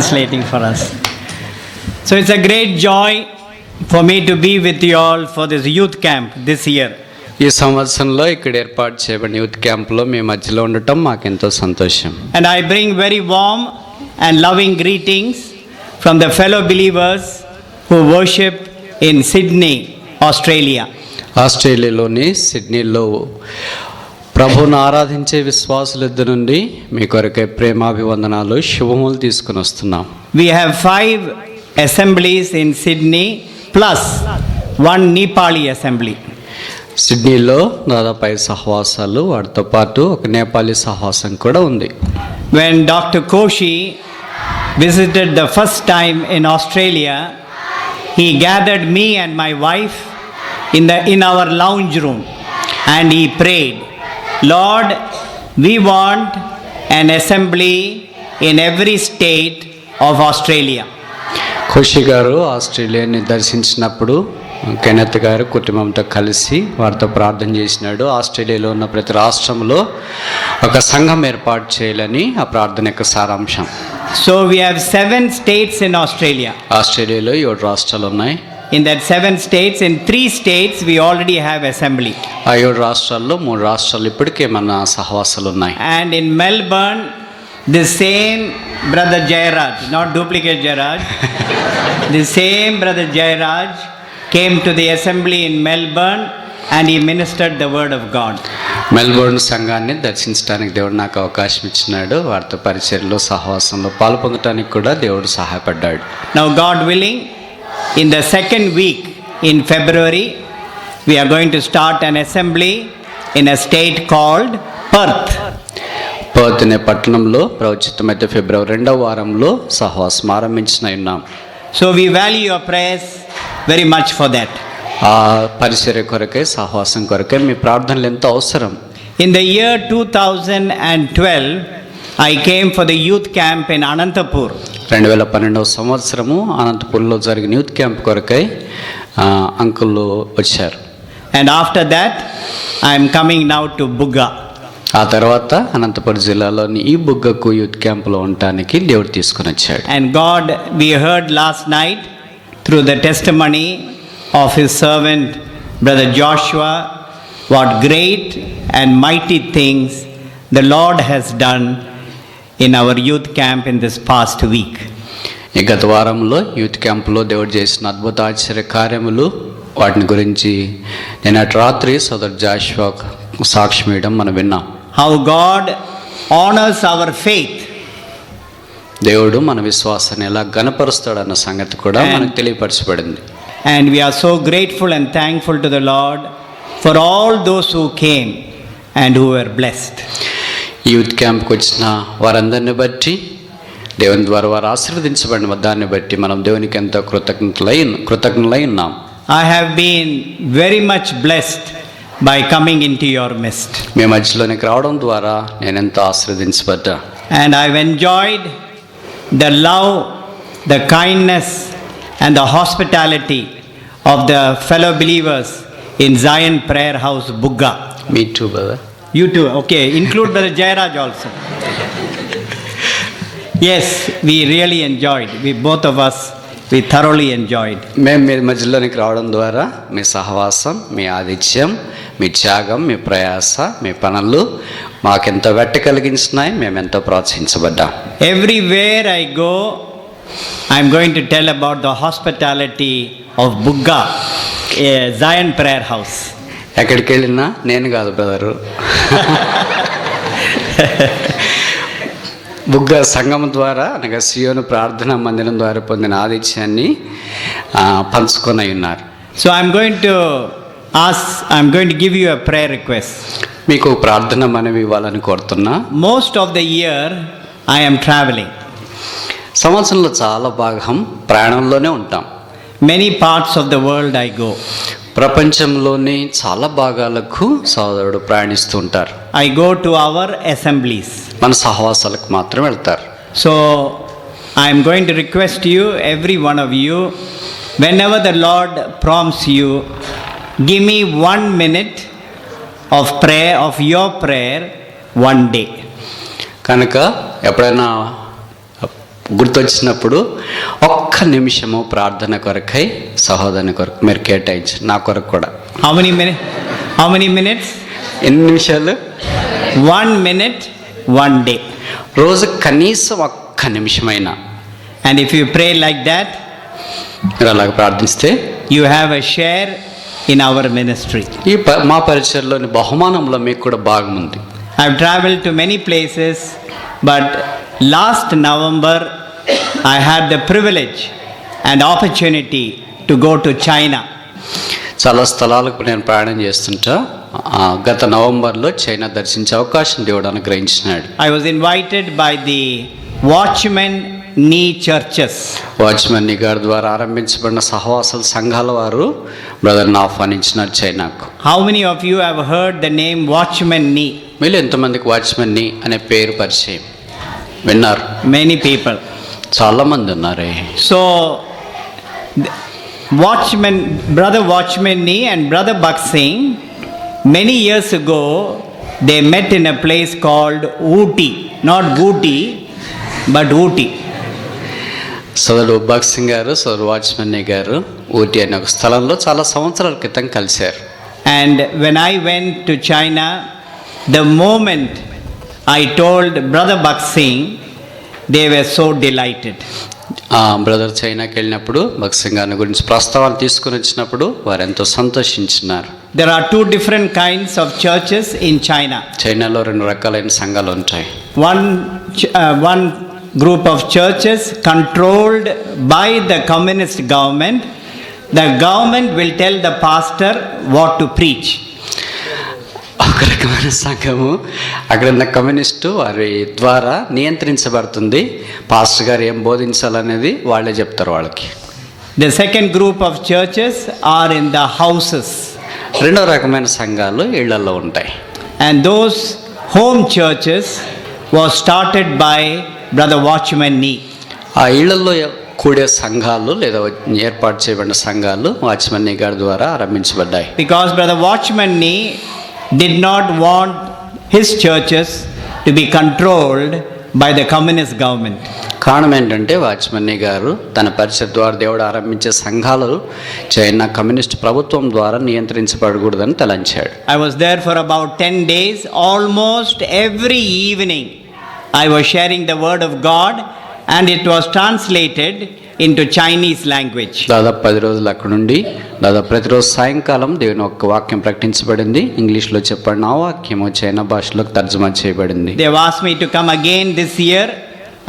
translating for us. So it's a great joy for me to be with you all for this youth camp this year. ఈ సంవత్సరంలో ఇక్కడ ఏర్పాటు చేయబడిన youth క్యాంప్లో మీ మధ్యలో ఉండటం మాకెంతో సంతోషం. And I bring very warm and loving greetings from the fellow believers who worship in Sydney, Australia. ఆస్ట్రేలియాలోని సిడ్నీలో ప్రభువును ఆరాధించే విశ్వాసులిద్దరి నుండి మీ కొరకే ప్రేమాభివందనాలు శుభములు తీసుకుని వస్తున్నాం. We have 5 assemblies in Sydney plus 1 Nepali assembly. సిడ్నీలో దాదాపు 5 సహవాసాలు, వాటితో పాటు ఒక నేపాలీ సహవాసం కూడా ఉంది. When Dr. Koshi visited the first time in Australia, he gathered me and my wife in our lounge room and he prayed, Lord, we want an assembly in every state of Australia. ఖుషి గారు ఆస్ట్రేలియాని దర్శించినప్పుడు Kenneth గారు కుటుంబంతో కలిసి వారితో ప్రార్థన చేసినాడు. ఆస్ట్రేలియాలో ఉన్న ప్రతి రాష్ట్రంలో ఒక సంఘం ఏర్పాటు చేయాలని ఆ ప్రార్థన యొక్క సారాంశం. So we have 7 states in Australia. ఆస్ట్రేలియాలో 7 రాష్ట్రాలు ఉన్నాయి. In that 7 states, in 3 states we already have assembly. ఆ 7 రాష్ట్రాల్లో 3 రాష్ట్రాలు ఇప్పటికే మన సహవాసాలు ఉన్నాయి. And in Melbourne, the same brother Jairaj, not duplicate Jairaj, the same brother Jairaj came to the assembly in Melbourne and he ministered the word of God. Melbourne సంఘాన్ని దర్శించడానికి దేవుడు నాకు అవకాశం ఇచ్చినాడు. వారితో పరిచర్యలో సహవాసంలో పాల్పొందడానికి కూడా దేవుడు సహాయపడ్డాడు. Now God willing, in the second week in February, we are going to start an assembly in a state called Perth. Perth అనే పట్టణంలో ప్రవచితమైతే ఫిబ్రవరి 2వ వారంలో సహవాసం ఆరంభించిన ఉన్నాం. So we value your prayers very much for that. ఆ పరిచర్య కొరకై, సహవాసం కొరకై మీ ప్రార్థనలు ఎంతో అవసరం. In the year 2012, I came for the youth camp in Anantapur. 2012వ సంవత్సరము అనంతపూర్లో జరిగిన యూత్ క్యాంప్ కొరకై అంకుల్ వచ్చారు. And after that, I am coming now to Bugga. ఆ తర్వాత అనంతపురం జిల్లాలోని ఈ బుగ్గకు యూత్ క్యాంపులో ఉండటానికి దేవుడు తీసుకుని వచ్చాడు. And God, we heard last night through the testimony of his servant brother Joshua, what great and mighty things the Lord has done in our youth camp in this past week. ఈ గత వారంలో youth క్యాంపులో దేవుడు చేసిన అద్భుత ఆశ్చర్య కార్యములు, వాటిని గురించి నేను అటు రాత్రి సోదరు జాషువా సాక్ష్యం ఇవ్వడం మనం విన్నాం. How God honors our faith. దేవుడు మన విశ్వాసాన్ని ఎలా ఘనపరుస్తాడన్న సంగతి కూడా మనకు తెలియపరచబడింది. And we are so grateful and thankful to the Lord for all those who came and who were blessed. ఈ యూత్ క్యాంప్కి వచ్చిన వారందరిని బట్టి, దేవుని ద్వారా వారు ఆశీర్వదించబడిన దాన్ని బట్టి మనం దేవునికి ఎంతో కృతజ్ఞులై ఉన్నాం. I have been very much blessed by coming into your midst. మీ మధ్యలోనికి రావడం ద్వారా నేను ఎంతో ఆశీర్వదించబడ్డా. And I've enjoyed the love, the kindness and the hospitality of the fellow believers in Zion Prayer House, Bugga. Me too, brother. You too, okay. Include brother Jairaj also. Yes, we really enjoyed. Both of us thoroughly enjoyed. మేము మీ మధ్యలోనికి రావడం ద్వారా మీ సహవాసం, మీ ఆతిథ్యం, మీ త్యాగం, మీ ప్రయాస, మీ పనులు మాకెంతో వెట్ట కలిగించినాయి. మేమెంతో ప్రోత్సహించబడ్డాం. Everywhere I go, I'm going to tell about the hospitality of Bugga, Zion Prayer House. ఎక్కడికి వెళ్ళినా నేను కాదు బ్రదరు, బుగ్గ సంఘం ద్వారా అనగా సియోను ప్రార్థనా మందిరం ద్వారా పొందిన ఆతిథ్యాన్ని పంచుకొని ఉన్నారు. So I'm going to give you a prayer request. మీకు ప్రార్థన మనవి ఇవ్వాలని కోరుతున్నా. Most of the year I am traveling. సంవత్సరంలో చాలా భాగం ప్రయాణంలోనే ఉంటాం. Many parts of the world I go. ప్రపంచంలోని చాలా భాగాలకు సోదరుడు ప్రయాణిస్తూ ఉంటారు. I go to our assemblies. మన సహవాసాలకు మాత్రం వెళ్తారు. So I am going to request you, every one of you, whenever the Lord prompts you, give me 1 minute of prayer, of your prayer, one day. కనుక ఎప్పుడైనా గుర్తొచ్చినప్పుడు ఒక్క నిమిషము ప్రార్థన కొరకై సహోదరుని కొరకు మీరు కేటాయించు, నా కొరకు కూడా. How many minutes? ఎన్ని నిమిషాలు? 1 minute, 1 day. రోజు కనీసం ఒక్క నిమిషమైనా. And if you pray like that, మీరు అలాగ ప్రార్థిస్తే you have a share in our ministry. మా పరిచయంలోని బహుమానంలో మీకు కూడా భాగం ఉంది. I've traveled to many places, but last November I had the privilege and opportunity to go to China. చాలా స్థలాలకు నేను ప్రయాణం చేస్తుంటా. గత నవంబర్లో చైనా దర్శించే అవకాశం దేవుడు అనుగ్రహించినాడు. I was invited by the Watchman Nee churches. Watchman Nee గారి ద్వారా ఆరంభించబడిన సహవాసాల సంఘాల వారు బ్రదర్ని ఆహ్వానించినారు చైనాకు. How many of you have heard the name Watchman Nee? వీళ్ళు ఎంతమందికి వాచ్మెన్ నీ అనే పేరు పరిచయం విన్నారు? Many people. చాలామంది ఉన్నారే. So Brother Watchman Nee and Brother Buck Singh, many years ago, they met in a place called Ooty. Not Ooty, but Ooty. సోదరుడు భగత్ సింగ్ గారు, సోదరుడు వాచ్మెన్ నీ గారు ఊటీ అనే ఒక స్థలంలో చాలా సంవత్సరాల క్రితం కలిశారు. And when I went to China, the moment I told Brother Buck Singh, they were so delighted. Brother చైనాకి వెళ్ళినప్పుడు భగత్ సింగ్ గారి గురించి ప్రస్తావన తీసుకుని వచ్చినప్పుడు వారు ఎంతో సంతోషించినారు. There are 2 different kinds of churches in China. చైనాలో 2 రకాలైన సంఘాలు ఉంటాయి. One group of churches controlled by the communist government. The government will tell the pastor what to preach. ఒక రకమైన సంఘము అక్కడ ఉన్న కమ్యూనిస్టు వారి ద్వారా నియంత్రించబడుతుంది. పాస్టర్ గారు ఏం బోధించాలనేది వాళ్ళే చెప్తారు వాళ్ళకి. The second group of churches are in the houses. రెండో రకమైన సంఘాలు ఇళ్లలో ఉంటాయి. And those home churches was started by Brother Watchman Nee. ఆ ఇళ్లలో కూడే సంఘాలు లేదా ఏర్పాటు చేయబడిన సంఘాలు వాచ్మెన్ నీ గారి ద్వారా ఆరంభించబడ్డాయి. Because Brother Watchman Nee did not want his churches to be controlled by the communist government. కారణం ఏంటంటే వాచ్మెన్ నీ గారు తన పరిచయ ద్వారా దేవుడు ఆరంభించే సంఘాలు చైనా కమ్యూనిస్ట్ ప్రభుత్వం ద్వారా నియంత్రించబడకూడదని తలంచాడు. I was there for about 10 days. Almost every evening I was sharing the word of God and it was translated into Chinese language. దాదాపు 10 రోజులు అక్కడ నుండి దాదాపు ప్రతిరోజు సాయంకాలం దేవుని ఒక వాక్యం ప్రకటించబడింది. ఇంగ్లీష్లో చెప్పబడిన ఆ వాక్యము చైనా భాషలోకి తర్జుమా చేయబడింది. They have asked me to come again this year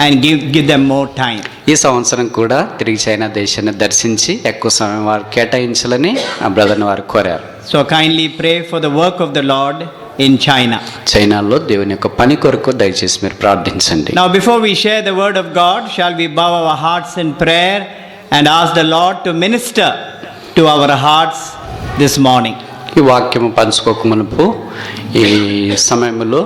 and give them more time. ఈ సంవత్సరం కూడా తిరిగి చైనా దేశాన్ని దర్శించి ఎక్కువ సమయం వారు కేటాయించాలని ఆ బ్రదర్ని వారు కోరారు. So kindly pray for the work of the Lord in China. చైనాలో దేవుని యొక్క పని కొరకు దయచేసి మీరు ప్రార్థించండి. Now before we share the word of God, shall we bow our hearts in prayer and ask the Lord to minister to our hearts this morning. ఈ వాక్యము పంచుకోక మునుపు ఈ సమయంలో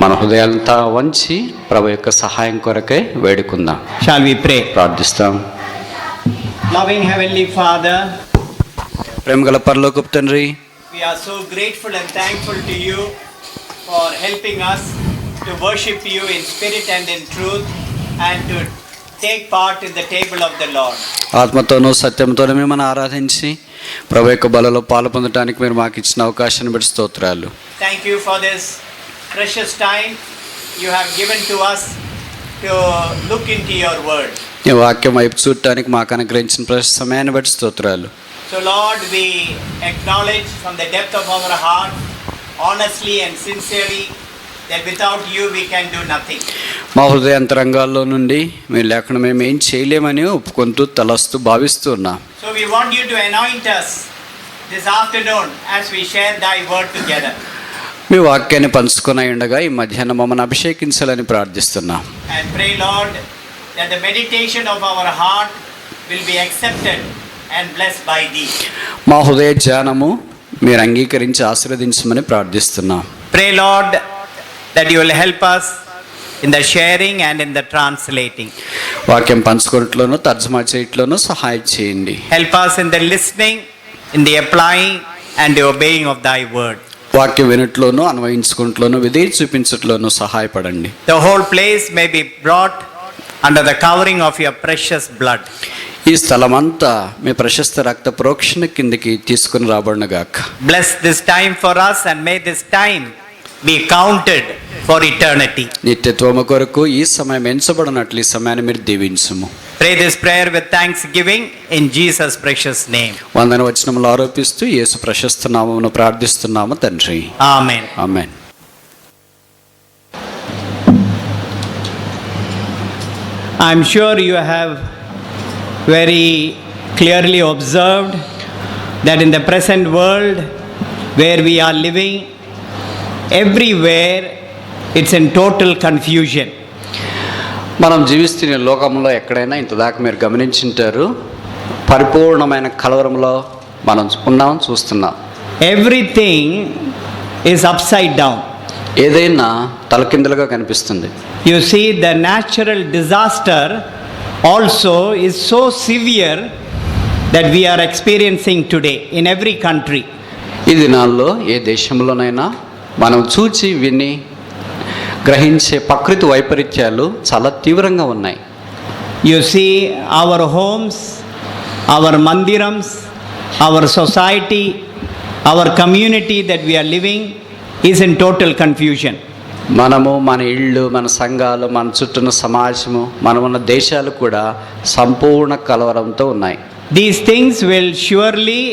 మన హృదయాలంతా వంచి ప్రభు యొక్క సహాయం కొరకై వేడుకుందాం. Shall we pray? ప్రార్థిస్తాం. Loving Heavenly Father, ప్రేమగల పరలోకపు తండ్రి, we are so grateful and thankful to you for helping us to worship you in spirit and in truth and to take part in the table of the Lord. ఆత్మతోనూ సత్యంతోనూ మిమ్మల్ని ఆరాధించి ప్రభు యొక్క బలలో పాలు పొందడానికి మీరు మాకు ఇచ్చిన అవకాశాన్ని బట్టి స్తోత్రాలు. Thank you for this precious time you have given to us to look into your word. ఈ వాక్యం వైపు చూడటానికి మాకు అనుగ్రహించిన ప్రశస్త సమయాన్ని బట్టి స్తోత్రాలు. So Lord, we acknowledge from the depth of our heart, honestly and sincerely, that without you we can do nothing. మా హృదయాంతరంగాల్లో నుండి మీరు లేకుండా మేము ఏం చేయలేమని ఒప్పుకుంటూ తలస్తూ భావిస్తున్నాం. So we want you to anoint us this afternoon as we share thy word together. మీ వాక్యాన్ని పంచుకొని ఉండగా ఈ మధ్యాహ్నం మమ్మల్ని అభిషేకించాలని ప్రార్థిస్తున్నాం. And pray, Lord, that the meditation of our heart will be accepted and blessed by thee. మా హృదయ ధ్యానము మీరు అంగీకరించి ఆశీర్వదించమని ప్రార్థిస్తున్నాం. Pray, Lord, that you will help us in the sharing and in the translating. వాక్యం పంచుకోవట్లోనూ తర్జుమా చేయట్లోనూ సహాయం చేయండి. Help us in the listening, in the applying and the obeying of thy word. వాక్యం వినట్లోనూ అన్వయించుకుంటలోనూ విధేయ చూపించట్లోనూ సహాయపడండి. The whole place may be brought under the covering of your precious blood. ఈ స్థలమంతా మీ ప్రశస్త రక్త ప్రోక్షణ కిందకి తీసుకుని రాబడినగాక. Bless this time for us and may this time be counted for eternity. నిత్యత్వము కొరకు ఈ సమయం ఎంచబడినట్లు ఈ సమయాన్ని మీరు దీవించుము. Pray this prayer with thanksgiving in Jesus' precious name. వందన వచనములు ఆరోపిస్తూ యేసు ప్రశస్త నామమును ప్రార్థిస్తున్నాము తండ్రి. Amen. Amen. I'm sure you have very clearly observed that in the present world where we are living, everywhere it's in total confusion. మనం జీవిస్తున్న లోకంలో ఎక్కడైనా ఇంతదాకా మీరు గమనించుంటారు, పరిపూర్ణమైన కలవరంలో మనం ఉన్నాం, చూస్తున్నాం. Everything is upside down. ఏదైనా తలకిందులుగా కనిపిస్తుంది. You see, the natural disaster also is so severe that we are experiencing today in every country. ఈ దినాల్లో ఏ దేశంలోనైనా మనం చూచి విని గ్రహించే ప్రకృతి వైపరీత్యాలు చాలా తీవ్రంగా ఉన్నాయి. You see, our homes, our mandirams, our society, our community that we are living is in total confusion. మనము, మన ఇళ్ళు, మన సంఘాలు, మన చుట్టూన్న సమాజము, మనమున్న దేశాలు కూడా సంపూర్ణ కలవరంతో ఉన్నాయి. These things will surely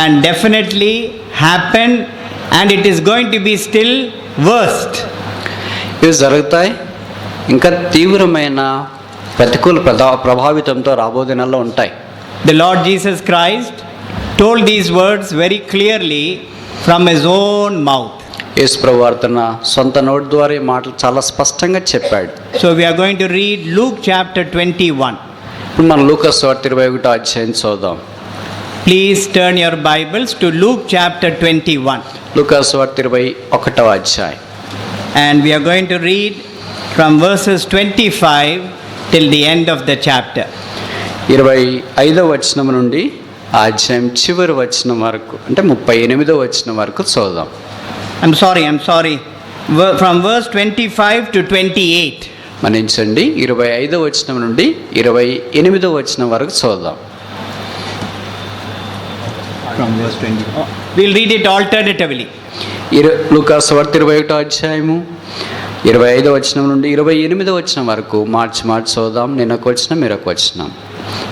and definitely happen, and it is going to be still worst. ఇవి జరుగుతాయి, ఇంకా తీవ్రమైన ప్రతికూల ప్రభావితంతో రాబో దినాల్లో ఉంటాయి. The Lord Jesus Christ told these words very clearly from his own mouth. యేసు ప్రభువు తన సొంత నోటి ద్వారా ఈ మాటలు చాలా స్పష్టంగా చెప్పాడు. So we are going to read Luke chapter 21. ఇప్పుడు మనం లూకా సువార్త 21వ అధ్యాయం చదువుదాం. Please turn your Bibles to Luke chapter 21. లూకా సువార్త 21వ అధ్యాయం. And we are going to read from verses 25 till the end of the chapter. 25వ వచనం నుండి ఆ అధ్యాయం చివరి వచనం వరకు, అంటే 38వ వచనం వరకు చదువుదాం. I'm sorry. From verse 25 to 28. మన్నించండి, 25వ వచనం నుండి 28వ వచనం వరకు చదువుదాం. From verse 20. We'll read it alternatively. లూకా సువార్త 21వ అధ్యాయము 25వ వచనం నుండి 28వ వచనం వరకు మార్చి చదువుదాం. నిన్నొక వచనం, మీరొక వచనం.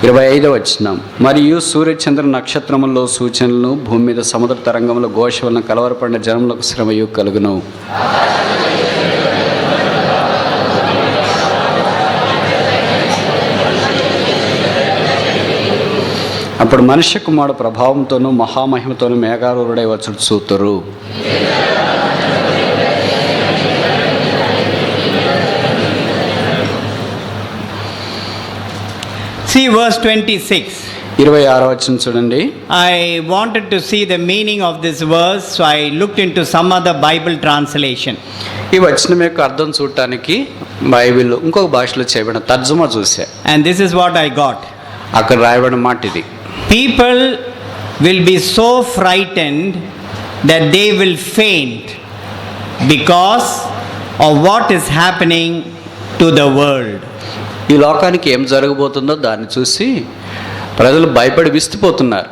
25వ వచనం. మరియు సూర్యచంద్ర నక్షత్రముల్లో సూచనలను, భూమి మీద సముద్ర తరంగంలో ఘోష వలన కలవరపడిన జనములకు శ్రమయు కలుగును. అప్పుడు మనుష్య కుమారుడు ప్రభావంతోనూ మహామహిమతోనూ మేఘారూఢుడై వచ్చుడు చూతురు. See verse 26. 26వ వచనం చూడండి. I wanted to see the meaning of this verse, so I looked into some other Bible translation. ఈ వచనం యొక్క అర్థం చూడటానికి బైబిల్ ఇంకొక భాషలో చేయబడిన తర్జుమా చూసా. And this is what I got. అక్కడ రాయబడిన మాట ఇది. People will be so frightened that they will faint because of what is happening to the world. ఈ లోకానికి ఏం జరగబోతుందో దాన్ని చూసి ప్రజలు భయపడి విస్తుపోతున్నారు.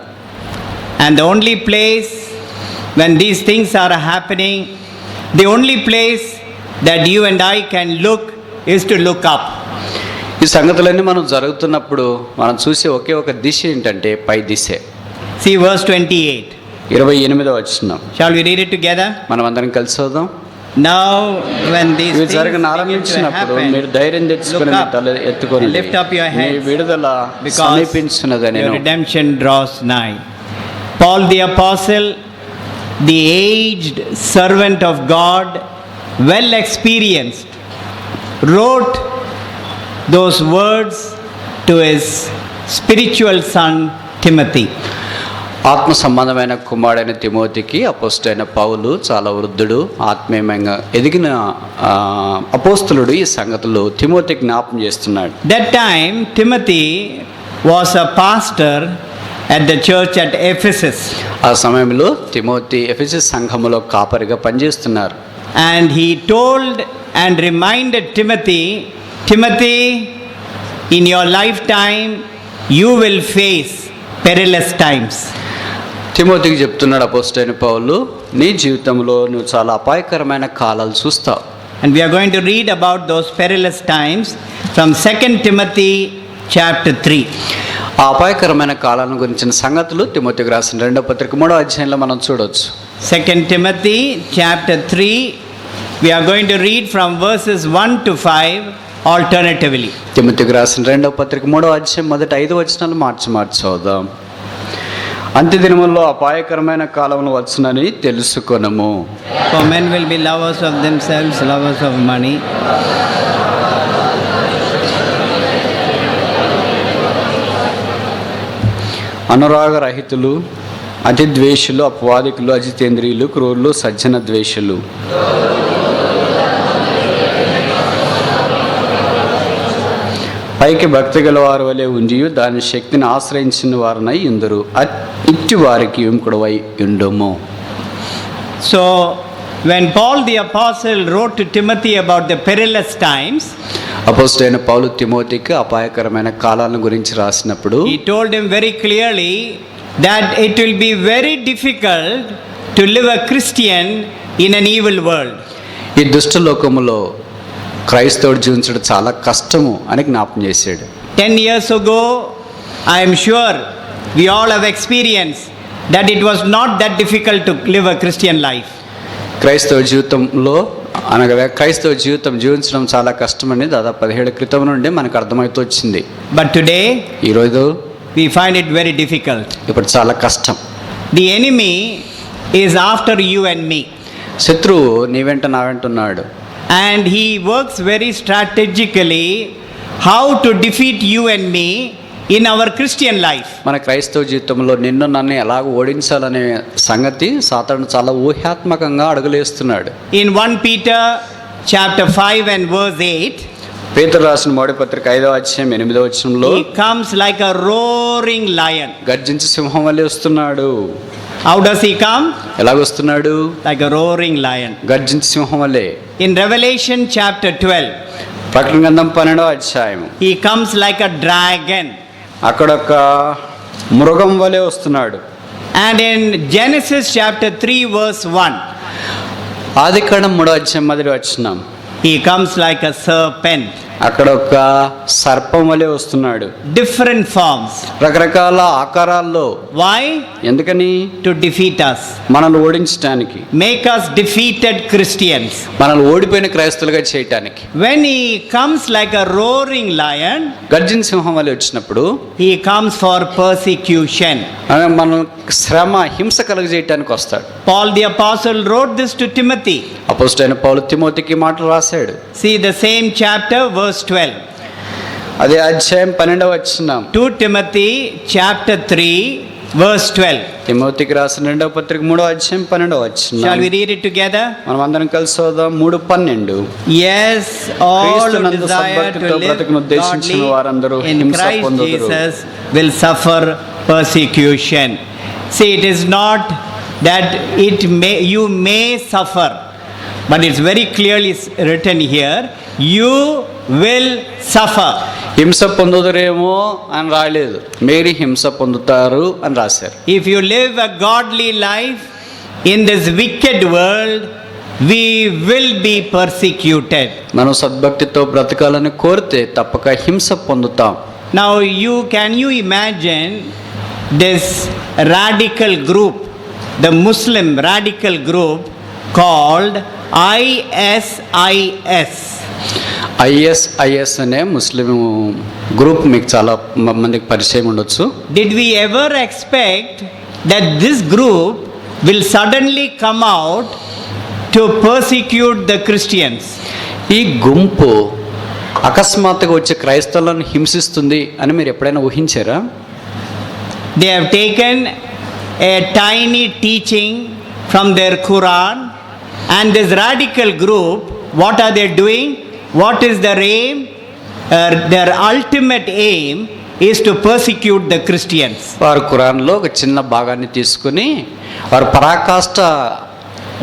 And the only place when these things are happening, the only place that you and I can look is to look up. ఈ సంగతులన్నీ మనం జరుగుతున్నప్పుడు మనం చూసే ఒకే ఒక దిశ ఏంటంటే పై దిశే. See verse 28. 28వ వచనం. Shall we read it together? మనం అందరం కలిసి చదువుదాం. Now when these ఇవి things జరగని begin to ఆరంభించినప్పుడు happen, మీరు ధైర్యం తెచ్చుకొని look మీ up తల ఎత్తుకొని and lift up your me heads, విడుదల because సమీపించినదని. your redemption draws nigh. Paul the apostle, the aged servant of God, well experienced, wrote those words to his spiritual son Timothy. ఆత్మ సంబంధమైన కుమారుడైన తిమోతికి అపోస్తులైన పౌలు, చాలా వృద్ధుడు, ఆత్మీయంగా ఎదిగిన అపోస్తులుడు, ఈ సంగతులు తిమోతికి జ్ఞాపం చేస్తున్నాడు. That time Timothy was a pastor at the church at Ephesus. ఆ సమయంలో తిమోతి ఎఫెసస్ సంఘములో కాపరిగా పనిచేస్తున్నారు. And he told and reminded Timothy, in your lifetime you will face perilous times. తిమోతికి చెప్తున్నాడు అపోస్తలుడైన పౌలు, నీ జీవితంలో నువ్వు చాలా అపాయకరమైన కాలాలు చూస్తావు. And we are going to read about those perilous times from 2 Timothy chapter 3. ఆ అపాయకరమైన కాలాలను గురించిన సంగతులు తిమోతికి రాసిన 2వ పత్రిక 3వ అధ్యాయంలో మనం చూడవచ్చు. 2 Timothy chapter 3, we are going to read from verses 1 to 5 alternatively. తిమోతికి రాసిన 2వ పత్రిక 3వ అధ్యాయం మొదటి 5 వచనాలు మార్చి చదువుదాం. అంత్యదినముల్లో అపాయకరమైన కాలములు వచ్చునని తెలుసుకొనము. For men will be lovers of themselves, lovers of money. అనురాగరహితులు, అతిద్వేషులు, అపవాదికులు, అజితేంద్రియులు, క్రూరులు, సజ్జన ద్వేషులు, పైకి భక్తి గల వారి వలె ఉండి దాని శక్తిని ఆశ్రయించిన వారినై ఇందరు ఇట్టి వారికి విముఖుడవై ఉండుము. So when Paul the apostle wrote to Timothy about the perilous times, అపోస్తలుడైన పౌలు తిమోతికి అపాయకరమైన కాలాలను గురించి రాసినప్పుడు he told him very clearly that it will be very difficult to live a Christian in an evil world. ఈ దుష్ట లోకములో క్రైస్తవుడు జీవించడం చాలా కష్టము అని జ్ఞాపకం చేశాడు. 10 years ago, I am sure we all have experienced that it was not that difficult to live a Christian life. క్రైస్తవ జీవితంలో అనగా క్రైస్తవ జీవితం జీవించడం చాలా కష్టమని దాదాపు 17 క్రితం నుండి మనకు అర్థమవుతూ వచ్చింది. But today, ఈరోజు we find it very difficult. ఇప్పుడు చాలా కష్టం. The enemy is after you and me. శత్రువు నీ వెంట నా వెంట ఉన్నాడు. And he works very strategically how to defeat you and me in our Christian life. మన క్రైస్తవ జీవితంలో నిన్ను నన్ను ఎలాగ ఓడించాలనే సంగతి సాతాను చాలా ఊహాత్మకంగా అడుగులేస్తున్నాడు. In 1 Peter chapter 5 and verse 8, పేతురు రాసిన మొదటి పత్రిక 5వ అధ్యాయం 8వ వచనంలో he comes like a roaring lion. గర్జించి సింహం వలె వస్తున్నాడు. How does he come? ఎలాగొస్తున్నాడు? Like a roaring lion. గర్జించి సింహం వలె. In Revelation chapter 12, ప్రకటన గ్రంథం 12వ అధ్యాయం he comes like a dragon. అక్కడ ఒక మృగం వలె వస్తున్నాడు. And in Genesis chapter 3 verse 1, ఆదికాండం 3వ అధ్యాయం మొదటి వచనం, he comes like a serpent. అక్కడ ఒక సర్పం వలె వస్తున్నాడు. Different forms. రకరకాల ఆకారాల్లో. Why? ఎందుకని? To defeat us. మనల్ని ఓడించడానికి. Make us defeated Christians. మనల్ని ఓడిపోయిన క్రైస్తవులుగా చేయటానికి. When he comes like a roaring lion, గర్జన సింహం వలె వచ్చినప్పుడు he comes for persecution. మనం శ్రమ హింస కలుగజేయటానికి వస్తాడు. Paul the apostle wrote this to Timothy. అపోస్తలుడైన పౌలు తిమోతికి మాటలు రాశాడు. See the same chapter verse 12. అదే అధ్యాయం 12వ వచనం. 2 Timothy chapter 3 verse 12. తిమోతికి రాసిన 2వ పత్రిక 3వ అధ్యాయం 12వ వచనం. Shall we read it together? మనం అందరం కలిసి చదువుదాం. 3:12. Yes, all who desire to live వారందరూ godly in హింస Christ పొందుదురు. Jesus will suffer persecution. See, it is not that you may suffer, but it's very clearly written here, you will suffer. హింస పొందుదురేమో అని రాయలేదు, మీరు హింస పొందుతారు అని రాశారు. If you live a godly life in this wicked world, we will be persecuted. మనం సద్భక్తితో బ్రతకాలని కోరితే తప్పక హింస పొందుతాం. Now can you imagine this radical group, the Muslim radical group called ISIS. ISIS అనే ముస్లిం గ్రూప్ మీకు చాలా మందికి పరిచయం ఉండొచ్చు. Did we ever expect that this group will suddenly come out to persecute the Christians? ఈ గుంపు అకస్మాత్తుగా వచ్చే క్రైస్తవులను హింసిస్తుంది అని మీరు ఎప్పుడైనా ఊహించారా? They have taken a tiny teaching from their Quran, and this radical group, what are they doing? What is their aim? Their ultimate aim is to persecute the Christians. వారు ఖురాన్లో ఒక చిన్న భాగాన్ని తీసుకుని వారి పరాకాష్ట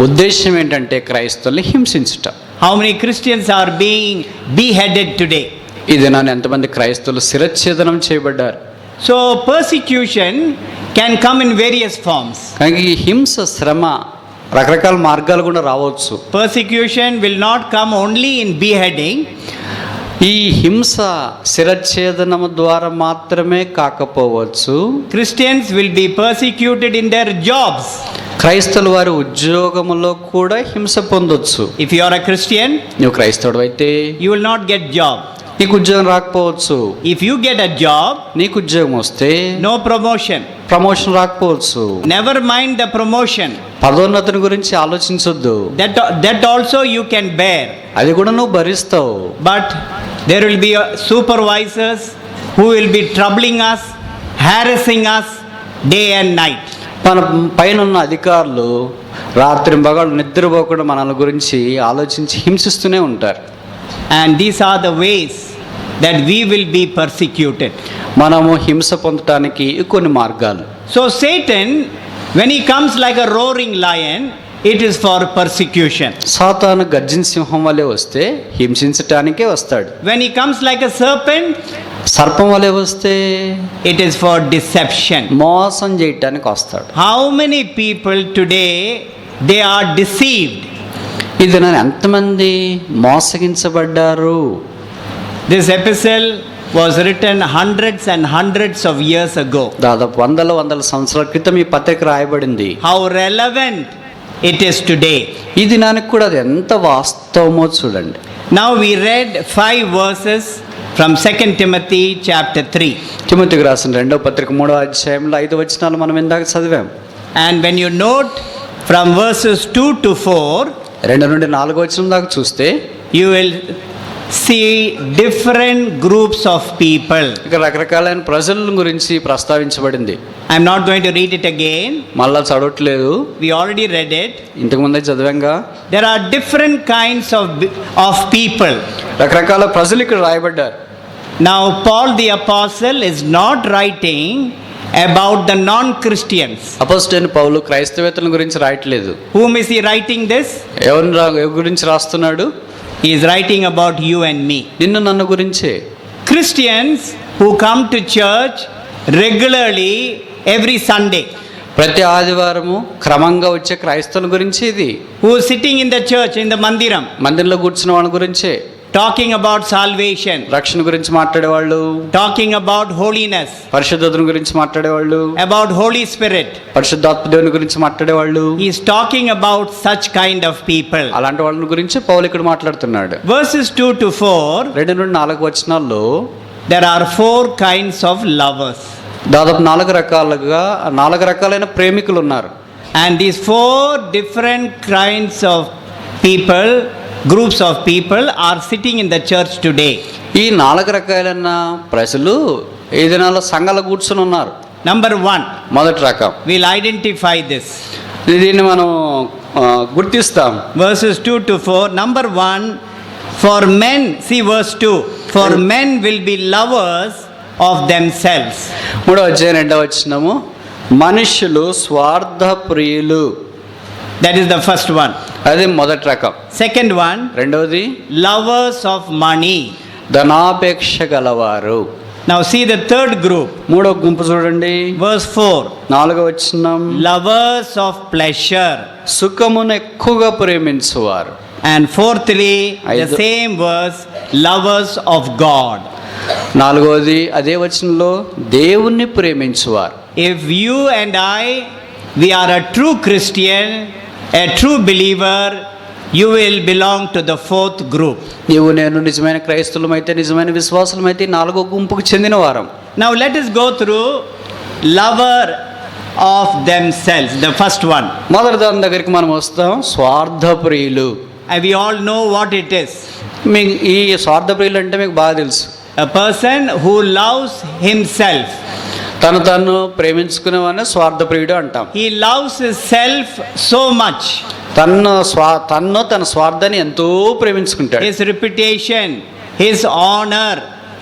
ఉద్దేశం ఏంటంటే క్రైస్తవుల్ని హింసించుట. How many Christians are being beheaded today? ఈ దినాన్ని ఎంతమంది క్రైస్తవులు శిరచ్ఛేదనం చేయబడ్డారు. So persecution can come in various forms. కానీ ఈ హింస, శ్రమ రకరకాల మార్గాలు కూడా రావచ్చు. Persecution will not come only in beheading. ఈ హింస శిరచ్ఛేదనము ద్వారా మాత్రమే కాకపోవచ్చు. Christians will be persecuted in their jobs. క్రైస్తవుల వారి ఉద్యోగములో కూడా హింస పొందొచ్చు. If you are a Christian, నువ్వు క్రైస్తవుడు అయితే you will not get job. నీకు ఉద్యోగం రాకపోవచ్చు. If you get a job, నీకు ఉద్యోగం వస్తే no promotion. ప్రమోషన్ రాకపోవచ్చు. Never mind the promotion. పదోన్నతిని గురించి ఆలోచించొద్దు. That also you can bear. అది కూడా నువ్వు భరిస్తావు. But there will be supervisors who will be troubling us, harassing us day and night. మన పైన ఉన్న అధికారులు రాత్రి పగలు నిద్రపోకుండా మనల్ని గురించి ఆలోచించి హింసిస్తూనే ఉంటారు. And these are the ways that we will be persecuted. మనము హింస పొందటానికి కొన్ని మార్గాలు. So Satan, when he comes like a roaring lion, it is for persecution. సాతాను గర్జన సింహం వలె వస్తే హింసించటానికే వస్తాడు. When he comes like a serpent, సర్పం వలె వస్తే it is for deception. మోసం చేయటానికి వస్తాడు. How many people today they are deceived? ఇది నేను ఎంతమంది మోసగించబడ్డారు. This epistle was written hundreds and hundreds of years ago. దాదాపు వందల సంవత్సరాల క్రితం ఈ పత్రిక రాయబడింది. How relevant it is today. ఈ దినానికి కూడా అది ఎంత వాస్తవమో చూడండి. Now we read 5 verses from 2 Timothy chapter 3. తిమోతికి రాసిన 2వ పత్రిక 3వ అధ్యాయంలో 5 వచనాలు మనం ఇందాక చదివాం. And when you note from verses 2 to 4, 2 నుండి 4 వచనం దాకా చూస్తే you will see different groups of people. ఇక రకరకాలైన ప్రజల గురించి ప్రస్తావించబడింది. I'm not going to read it again. మళ్ళా చదవట్లేదు. We already read it. ఇంతకు ముందే చదివాంగా. There are different kinds of people. రకరకాల ప్రజలు ఇక్కడ రాయబడ్డారు. Now Paul the apostle is not writing about the non-Christians. అపోస్తలుడైన పౌలు క్రైస్తవేతరుల గురించి రాయట్లేదు. Whom is he writing this? ఎవరి గురించి రాస్తున్నాడు? He is writing about you and me. నిన్ను నన్ను గురించే. Christians who come to church regularly every Sunday. ప్రతి ఆదివారము క్రమంగా వచ్చే క్రైస్తవుల గురించి ఇది. Who is sitting in the church, in the mandiram, మందిరంలో కూర్చున్న వాళ్ళ గురించే. talking about salvation, రక్షణ గురించి మాట్లాడేవాళ్ళు, talking about holiness, పరిశుద్ధతను గురించి మాట్లాడేవాళ్ళు, about Holy Spirit. పరిశుద్ధాత్మ దేవుని గురించి మాట్లాడేవాళ్ళు. He is talking about such kind of people. అలాంటి వాళ్ళ గురించి పౌలు ఇక్కడ మాట్లాడుతున్నాడు. Verses 2 to 4, 2 నుండి 4 వచనాల్లో there are 4 kinds of lovers. దాదాపు 4 రకాలైన ప్రేమికులు ఉన్నారు. And these 4 different kinds of people, groups of people are sitting in the church today. ఈ 4 రకాలైన ప్రజలు ఈ దినాల్లో సంఘాల కూర్చుని ఉన్నారు. Number 1, మొదటి రకం. we'll identify this. దీన్ని మనం గుర్తిస్తాం. Verses 2 to 4. Number 1, for men, see verse 2, for men will be lovers of themselves. 3వ అధ్యాయం 2వ వచనము, మనుషులు స్వార్థ ప్రియులు. That is the first one. అది మొదటి రకం. Second one, రెండవది lovers of money. ధనాపేక్ష గలవారు. Now see the third group. 3వ గుంపు చూడండి. Verse 4, 4వ వచనం, lovers of pleasure. సుఖమును ఎక్కువగా ప్రేమించువారు. And fourthly, the ఐదు. same verse, lovers of God. 4వది అదే వచనంలో దేవుణ్ణి ప్రేమించువారు. If you and I, we are a true Christian, a true believer, you will belong to the 4th group. నీవు నేను నిజమైన క్రైస్తవులమైతే, నిజమైన విశ్వాసులమైతే 4వ గుంపుకు చెందిన వారం. Now let us go through lover of themselves, the first one. మొదటి దాని దగ్గరికి మనం వస్తాం, స్వార్థ ప్రియులు. And we all know what it is. మీకు ఈ స్వార్థ ప్రియులు అంటే మీకు బాగా తెలుసు. A person who loves himself. తను ప్రేమించుకునేవాడిని స్వార్థ ప్రియుడు అంటాం. He loves his self so much. తన స్వార్థాన్ని ఎంతో ప్రేమించుకుంటాడు. His reputation, his honor,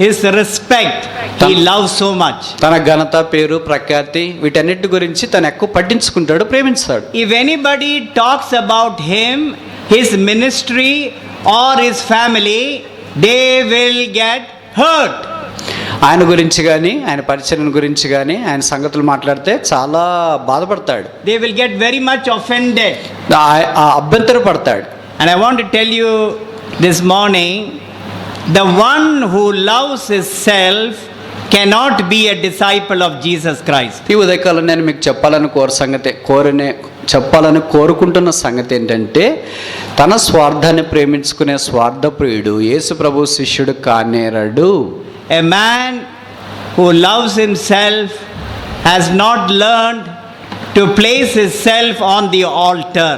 his respect, he loves so much. తన ఘనత, పేరు, ప్రఖ్యాతి వీటన్నిటి గురించి తను ఎక్కువ పట్టించుకుంటాడు, ప్రేమిస్తాడు. If anybody talks about him, his ministry or his family, they will get hurt. ఆయన గురించి కానీ ఆయన పరిచయం గురించి కానీ ఆయన సంగతులు మాట్లాడితే చాలా బాధపడతాడు, They will get very much offended. అభ్యంతర పడతాడు. And I want to tell you this morning, the one who loves his self cannot be a disciple of Jesus Christ. ఈ ఉదయకాలం నేను మీకు చెప్పాలని కోరుకుంటున్న సంగతి ఏంటంటే, తన స్వార్థాన్ని ప్రేమించుకునే స్వార్థప్రియుడు యేసు ప్రభు శిష్యుడు కానేరడు. A man who loves himself has not learned to place his self on the altar.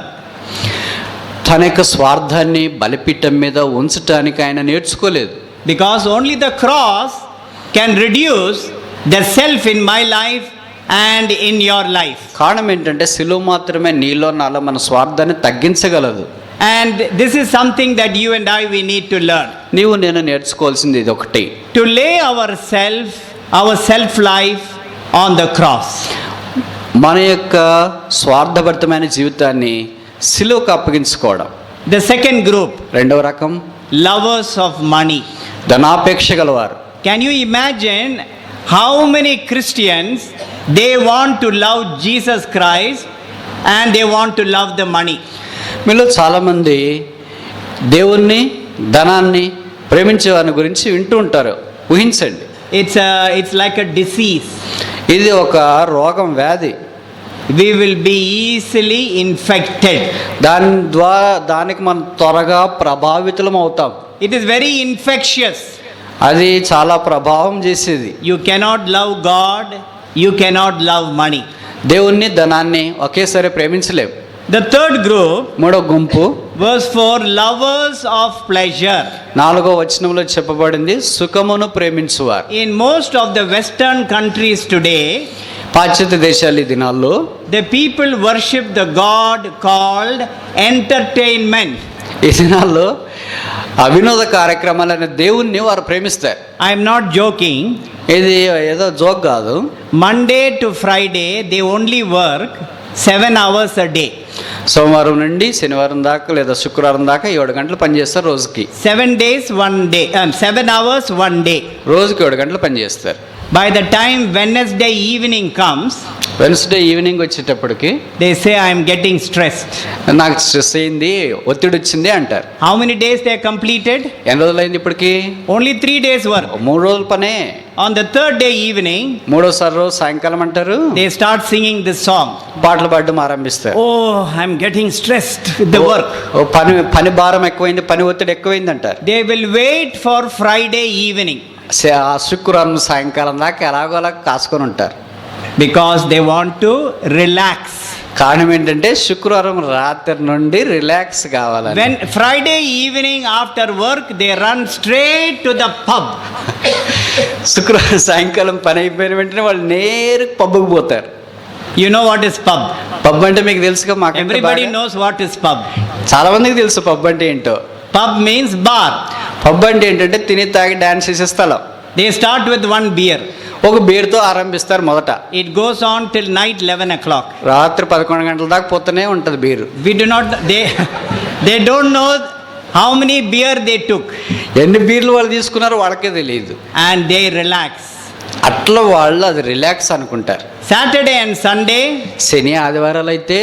తన యొక్క స్వార్థాన్ని బలిపీఠం మీద ఉంచటానికి ఆయన నేర్చుకోలేదు. Because only the cross can reduce the self in my life and in your life. కారణం ఏంటంటే సిలువ మాత్రమే నీలో నాలో మన స్వార్థాన్ని తగ్గించగలదు. And this is something that you and I we need to learn. నీవు నేను నేర్చుకోవాల్సింది ఇది ఒకటి, To lay our self life on the cross. మన యొక్క స్వార్థభరితమైన జీవితాన్ని సిలువకు అప్పగించుకోవడం. The second group, రెండవ రకం lovers of money. ధనాపేక్ష గలవారు. Can you imagine how many Christians they want to love Jesus Christ and they want to love the money? మీలో చాలామంది దేవుణ్ణి ధనాన్ని ప్రేమించే వారి గురించి వింటూ ఉంటారు. ఊహించండి, It's like a disease. ఇది ఒక రోగం, వ్యాధి. We will be easily infected. దానికి మనం త్వరగా ప్రభావితులం అవుతాం. It is very infectious. అది చాలా ప్రభావం చేసేది. You cannot love God, you cannot love money. దేవుణ్ణి ధనాన్ని ఒకేసారి ప్రేమించలేవు. The third group, మూడో గుంపు, verse 4, lovers of pleasure. 4వ వచనంలో చెప్పబడింది సుఖమును ప్రేమించువారు. In most of the Western countries today, పాశ్చాత్య దేశాలు ఈ దినాల్లో the people worship the God called entertainment. ఈ దినాల్లో వినోద కార్యక్రమాలనే దేవుణ్ణి వారు ప్రేమిస్తారు. I am not joking. ఇది ఏదో జోక్ కాదు. Monday to Friday they only work 7 hours a day. సోమవారం నుండి శనివారం దాకా లేదా శుక్రవారం దాకా 7 గంటలు పనిచేస్తారు రోజుకి. 7 days 1 day, 7 hours 1 day. రోజుకి 7 గంటలు పనిచేస్తారు. By the time Wednesday evening comes, Wednesday evening వచ్చేటప్పటికి they say I am getting stressed. నాకు స్ట్రెస్ అయింది, ఒత్తిడి వచ్చింది అంటారు. How many days they completed? ఎన్ని రోజులైంది ఇప్పటికి? Only 3 days work. 3 రోజుల పనే. On the third day evening, మూడోసారి రోజు సాయంకాలం అంటారు, they start singing this song. పాటలు పాడడం ఆరంభిస్తారు. Oh, I am getting stressed with the work. పని భారం ఎక్కువైంది, పని ఒత్తిడి ఎక్కువైంది అంటారు. They will wait for Friday evening. శుక్రవారం సాయంకాలం దాకా ఎలాగో అలా కాసుకొని ఉంటారు. Because they want to relax. కారణం ఏంటంటే శుక్రవారం రాత్రి నుండి రిలాక్స్ కావాలని. When Friday evening after work, they run straight to the pub. శుక్రవారం సాయంకాలం పని అయిపోయిన వెంటనే వాళ్ళు నేరు పబ్కి పోతారు. You know what is pub? Pub అంటే మీకు తెలుసుగా, మాకు Everybody knows what is pub. చాలా మందికి తెలుసు పబ్ అంటే ఏంటో. Pub means bar. పబ్ అంటే ఏంటంటే తిని తాగి డాన్స్ చేసే స్థలం. They start with one beer. ఒక బీర్తో ఆరంభిస్తారు మొదట. It goes on till night 11 o'clock. రాత్రి 11 గంటల దాకా పోతూనే ఉంటుంది beer. We do not, they don't know how many beer they took. ఎన్ని బీర్లు వాళ్ళు తీసుకున్నారో వాళ్ళకే తెలియదు. And they relax. అట్లా వాళ్ళు అది రిలాక్స్ అనుకుంటారు. Saturday and Sunday, శని ఆదివారాలు అయితే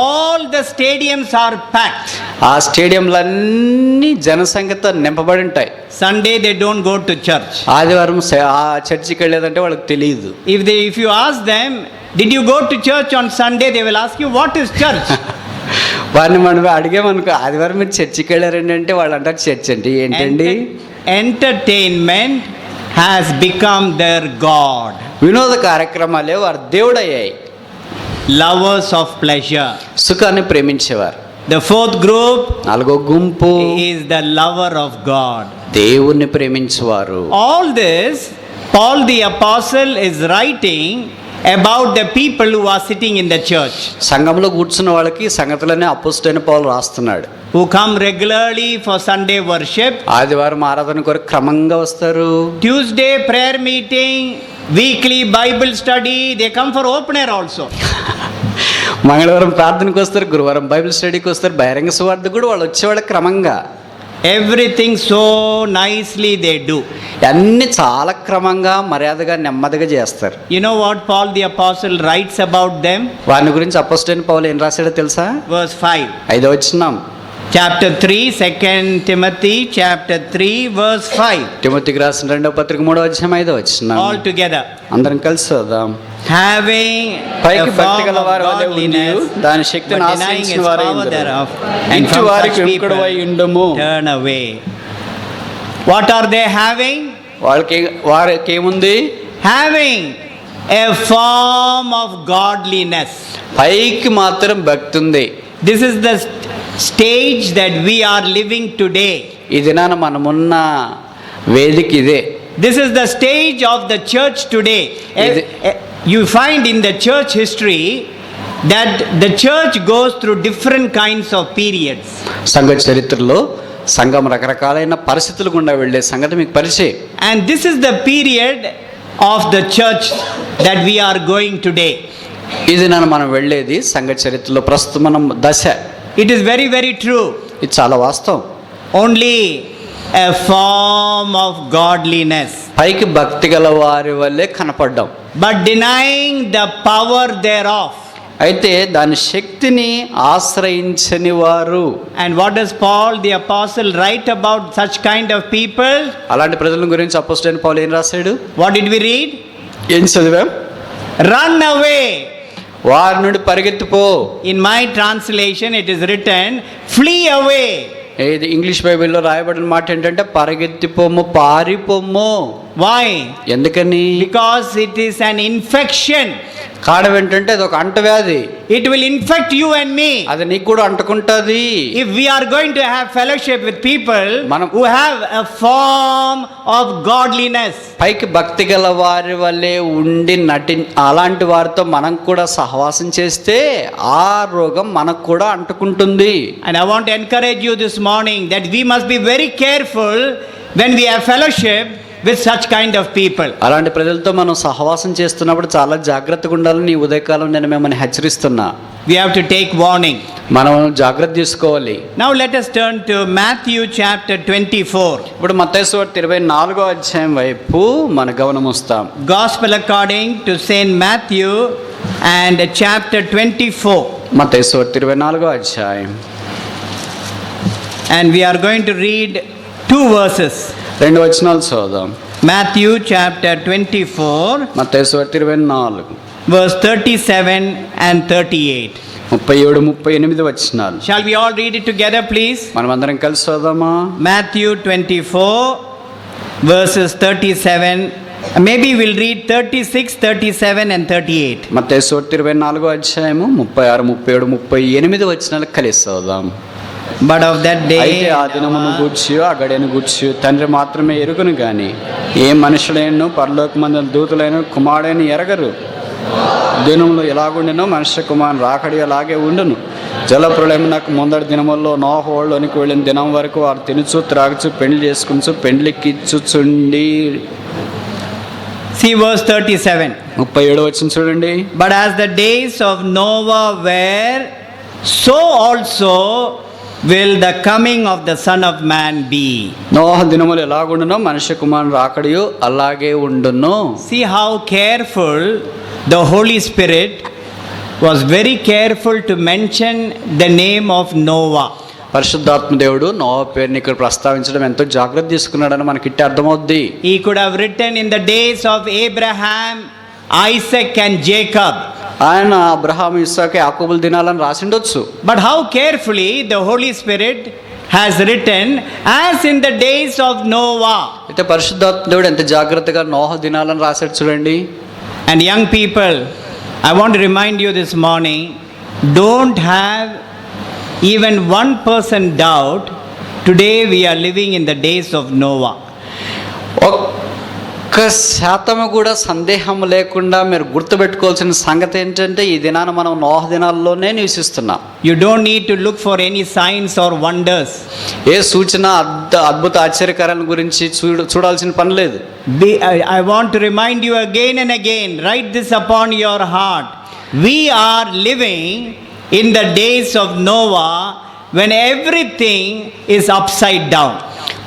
all the stadiums are packed. ఆ స్టేడియంలన్నీ జనసంఖ్యతో నింపబడి ఉంటాయి. Sunday they don't go to church. ఆదివారం ఆ చర్చికి వెళ్ళేదంటే వాళ్ళకి తెలియదు. If you ask them, did you go to church on Sunday, they will ask you, what is church? వారిని మనం అడిగామనుకో, ఆదివారం మీరు చర్చికి వెళ్ళారండి అంటే వాళ్ళు అంటారు చర్చ్ అంటే ఏంటండి. Entertainment has become their god. వినోద కార్యక్రమాలే వారు దేవుడయ్యాయి. Lovers of pleasure. సుఖాన్ని ప్రేమించేవారు. The fourth group 4వ గుంపు is the lover of God. దేవుణ్ణి ప్రేమించేవారు. All this Paul the apostle is writing about the people who are sitting in the church. సంఘంలో కూర్చున్న వాళ్ళకి సంగతులన్నీ అపోస్తలుడైన పౌలు రాస్తున్నాడు. Who come regularly for Sunday worship. ఆదివారం ఆరాధన కొరకు క్రమంగా వస్తారు. Tuesday prayer meeting, weekly Bible study, they come for open air also. మంగళవారం ప్రార్థనకు వస్తారు, గురువారం బైబిల్ స్టడీకి వస్తారు, బహిరంగ సువార్త కూడా వాళ్ళు వచ్చేవాళ్ళ క్రమంగా. Everything so nicely they do. అన్ని చాలా క్రమంగా మర్యాదగా నెమ్మదిగా చేస్తారు. You know what Paul the Apostle writes about them? వారిని గురించి అపోస్తలుడైన పౌలు ఏం రాశాడో తెలుసా? Verse 5. 5వ వచనం. Chapter 3, 2 Timothy, chapter 3, verse 5. తిమోతికి రాసిన 2వ పత్రిక 3వ అధ్యాయం 5వ వచనం. All together. అందరం కలిసి చదువుదాం. Having పైకి a భక్తి form గల of వారి వలె ఉండి godliness, దాని శక్తిని but denying ఆశ్రయించిన its వారై power ఉండురు. thereof, and ఇంటి from వారికి such విముఖుడవై people ఉండుము. turn away. What are they having? వారికి ఏముంది? Having a form of godliness. పైకి మాత్రం భక్తి ఉంది. This is the stage that we are living today. ఈ దినాన మనమున్న వేదిక ఇదే. This is the stage of the church today. You find in the church history that the church goes through different kinds of periods. సంఘ చరిత్రలో సంఘం రకరకాలైన పరిస్థితులు గుండా వెళ్ళే సంగతి మీకు పరిచయం. And this is the period of the church that we are going today. ఈ దినాన మనం వెళ్ళేది సంఘ చరిత్రలో ప్రస్తుతం మనం దశ. It is very, very true. ఇది చాలా వాస్తవం. Only a form of godliness, పైకి భక్తి గల వారి వల్లే కనపడ్డాం, but denying the power thereof. అయితే దాని శక్తిని ఆశ్రయించని వారు. And what does Paul the Apostle write about such kind of people? అలాంటి ప్రజల గురించి అపోస్తలుడైన పౌలు ఏం రాశాడు? What did we read? ఏం చదివాం? Run away. వారి నుండి పరిగెత్తిపో. In my translation it is written, flee away. ఇది ఇంగ్లీష్ బైబిల్లో రాయబడిన మాట ఏంటంటే పరిగెత్తిపోము, పారిపోము. Why? ఎందుకని? Because it is an infection. కారణం ఏంటంటే అది ఒక అంటువ్యాధి. It will infect you and me. అది నీకు కూడా అంటుకుంటది. If we are going to have fellowship with people మనం who have a form of godliness, పైకి భక్తి గల వారి వల్లే ఉండి అలాంటి వారితో మనం కూడా సహవాసం చేస్తే ఆ రోగం మనకు కూడా అంటుకుంటుంది. and I want to encourage you this morning that we must be very careful when we have fellowship with such kind of people. అలాంటి ప్రజలతో మనం సహవాసం చేస్తున్నప్పుడు చాలా జాగ్రత్తగా ఉండాలని ఈ ఉదయకాలం నేను మిమ్మల్ని హెచ్చరిస్తున్నా. We have to take warning. మనం జాగ్రత్త తీసుకోవాలి. Now let us turn to Matthew chapter 24. ఇప్పుడు మత్తయి సువార్త 24వ అధ్యాయం వైపు మన గమనం వస్తాం. Gospel according to Saint Matthew and chapter 24. మత్తయి సువార్త 24వ అధ్యాయం. And we are going to read 2 verses. 2 వచనాలు చదువుదాం. Matthew chapter 24, మత్తయి సువార్త 24 verse 37 and 38. 37, 38 వచనాలు. Shall we all read it together, please? మనం అందరం కలిసి చదువుదామా? Matthew 24, verses 37. Maybe we'll read 36, 37 and 38. మత్తయి సువార్త 24వ అధ్యాయము 36, 37, 38 వచనాలు కలిసి చదువుదాం. But of that day, అయితే ఆ దినమును గూర్చి ఆ గడియను గూర్చి తండ్రి మాత్రమే ఎరుగును గాని ఏ మనుషులైన పరలోకమందున దూతలైన కుమారుడైన ఎరగరు. దినములో ఎలాగుండెనో మనుష్య కుమారుని రాకడి అలాగే ఉండును. జలప్రళయమునకు ముందటి దినముల్లో నోహు ఓడలోనికి వెళ్ళిన దినం వరకు వారు తినుచు త్రాగుచు పెండ్లి చేసుకుని పెండ్లికిచ్చుచుండి. see verse 37. 37 వచనం చూడండి. But as the days of Noah were, so also will the coming of the Son of Man be. నోహ దినములు ఎలాగుండునో మనుష్య కుమారుని రాకడియు అలాగే ఉండును. See how careful the Holy Spirit was, very careful to mention the name of Noah. పరిశుద్ధాత్మ దేవుడు నోహ పేరుని ఇక్కడ ప్రస్తావించడం ఎంతో జాగ్రత్త తీసుకున్నాడని మనకి ఇట్టే అర్థమవుద్ది. He could have written in the days of Abraham, Isaac and Jacob. ఆయన అబ్రహాము, ఇస్సాకు, యాకోబుల దినాలను రాసిండొచ్చు. But how carefully the Holy Spirit has written as in the days of Noah. అయితే పరిశుద్ధాత్మ దేవుడు ఎంత జాగ్రత్తగా నోహ దినాలను రాశాడు చూడండి. And young people, I want to remind you this morning, don't have even 1% doubt, today we are living in the days of Noah. ఒక్క శాతం కూడా సందేహం లేకుండా మీరు గుర్తుపెట్టుకోవాల్సిన సంగతి ఏంటంటే ఈ దినాన మనం నోహ దినాల్లోనే నివసిస్తున్నాం. You don't need to look for any signs or wonders. ఏ సూచన అద్భుత ఆశ్చర్యకారాల గురించి చూడాల్సిన పని లేదు. I want to remind you again and again, write this upon your heart. We are living in the days of Noah, when everything is upside down.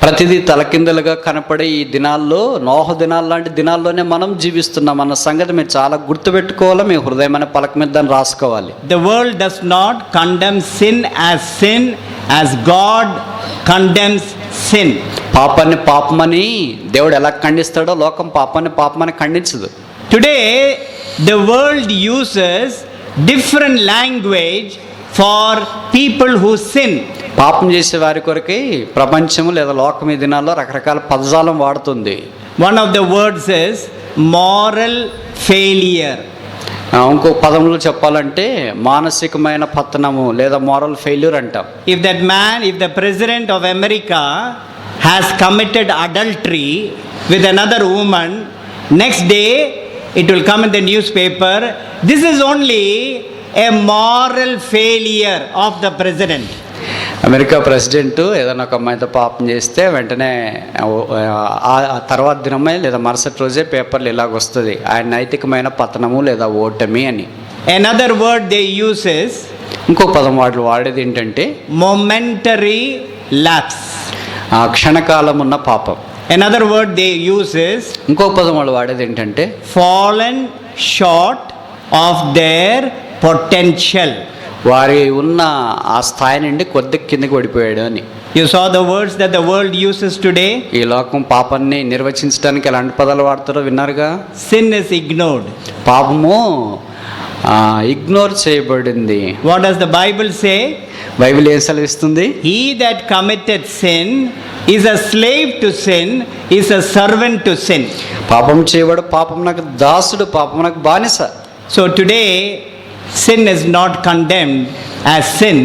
ప్రతిదీ తలకిందులుగా కనపడే ఈ దినాల్లో, నోహ దినాలు లాంటి దినాల్లోనే మనం జీవిస్తున్నాం అన్న సంగతి మీరు చాలా గుర్తుపెట్టుకోవాలి. మీ హృదయం అనే పలక మీద దాన్ని రాసుకోవాలి. The world does not condemn sin as God condemns sin. పాపాన్ని పాపమని దేవుడు ఎలా ఖండిస్తాడో లోకం పాపాన్ని పాపమని ఖండించదు. Today the world uses different language for people who sin. పాపం చేసే వారి కొరకే ప్రపంచము లేదా లోకం ఈ దినాల్లో రకరకాల పదజాలం వాడుతుంది. One of the words is moral failure. ఇంకో పదంలో చెప్పాలంటే మానసికమైన పతనము లేదా మోరల్ ఫెయిల్యూర్ అంటాం. If the president of America has committed adultery with another woman, next day it will come in the newspaper, this is only a moral failure of the president. America president ఏదైనా ఒక అమ్మాయితో పాపం చేస్తే వెంటనే ఆ తర్వాత దినమే లేదా మరుసటి రోజే పేపర్లు ఇలాగ వస్తుంది, ఆయన నైతికమైన పతనము లేదా ఓటమి అని. Another word they use is ఇంకో పదం వాళ్ళు వాడేది ఏంటంటే momentary lapse. ఆ క్షణకాలం ఉన్న పాపం. Another word they use is ఇంకో పదం వాళ్ళు వాడేది ఏంటంటే fallen short of their potential. వారి ఉన్న ఆ స్థాయి నుండి కొద్ది కిందకి పడిపోయాడు అని. You saw the words that the world uses today. ఈ లోకం పాపాన్ని నిర్వచించడానికి ఎలాంటి పదాలు వాడతారో విన్నారుగా. Sin is ignored. పాపము ఇగ్నోర్ చేయబడింది. What does the Bible say? Bible ఏం సెలవిస్తుంది? He that committed sin is a slave to sin, is a servant to sin. పాపం చేయబడు పాపం నాకు దాసుడు, పాపం నాకు బానిస. So today sin is not condemned as sin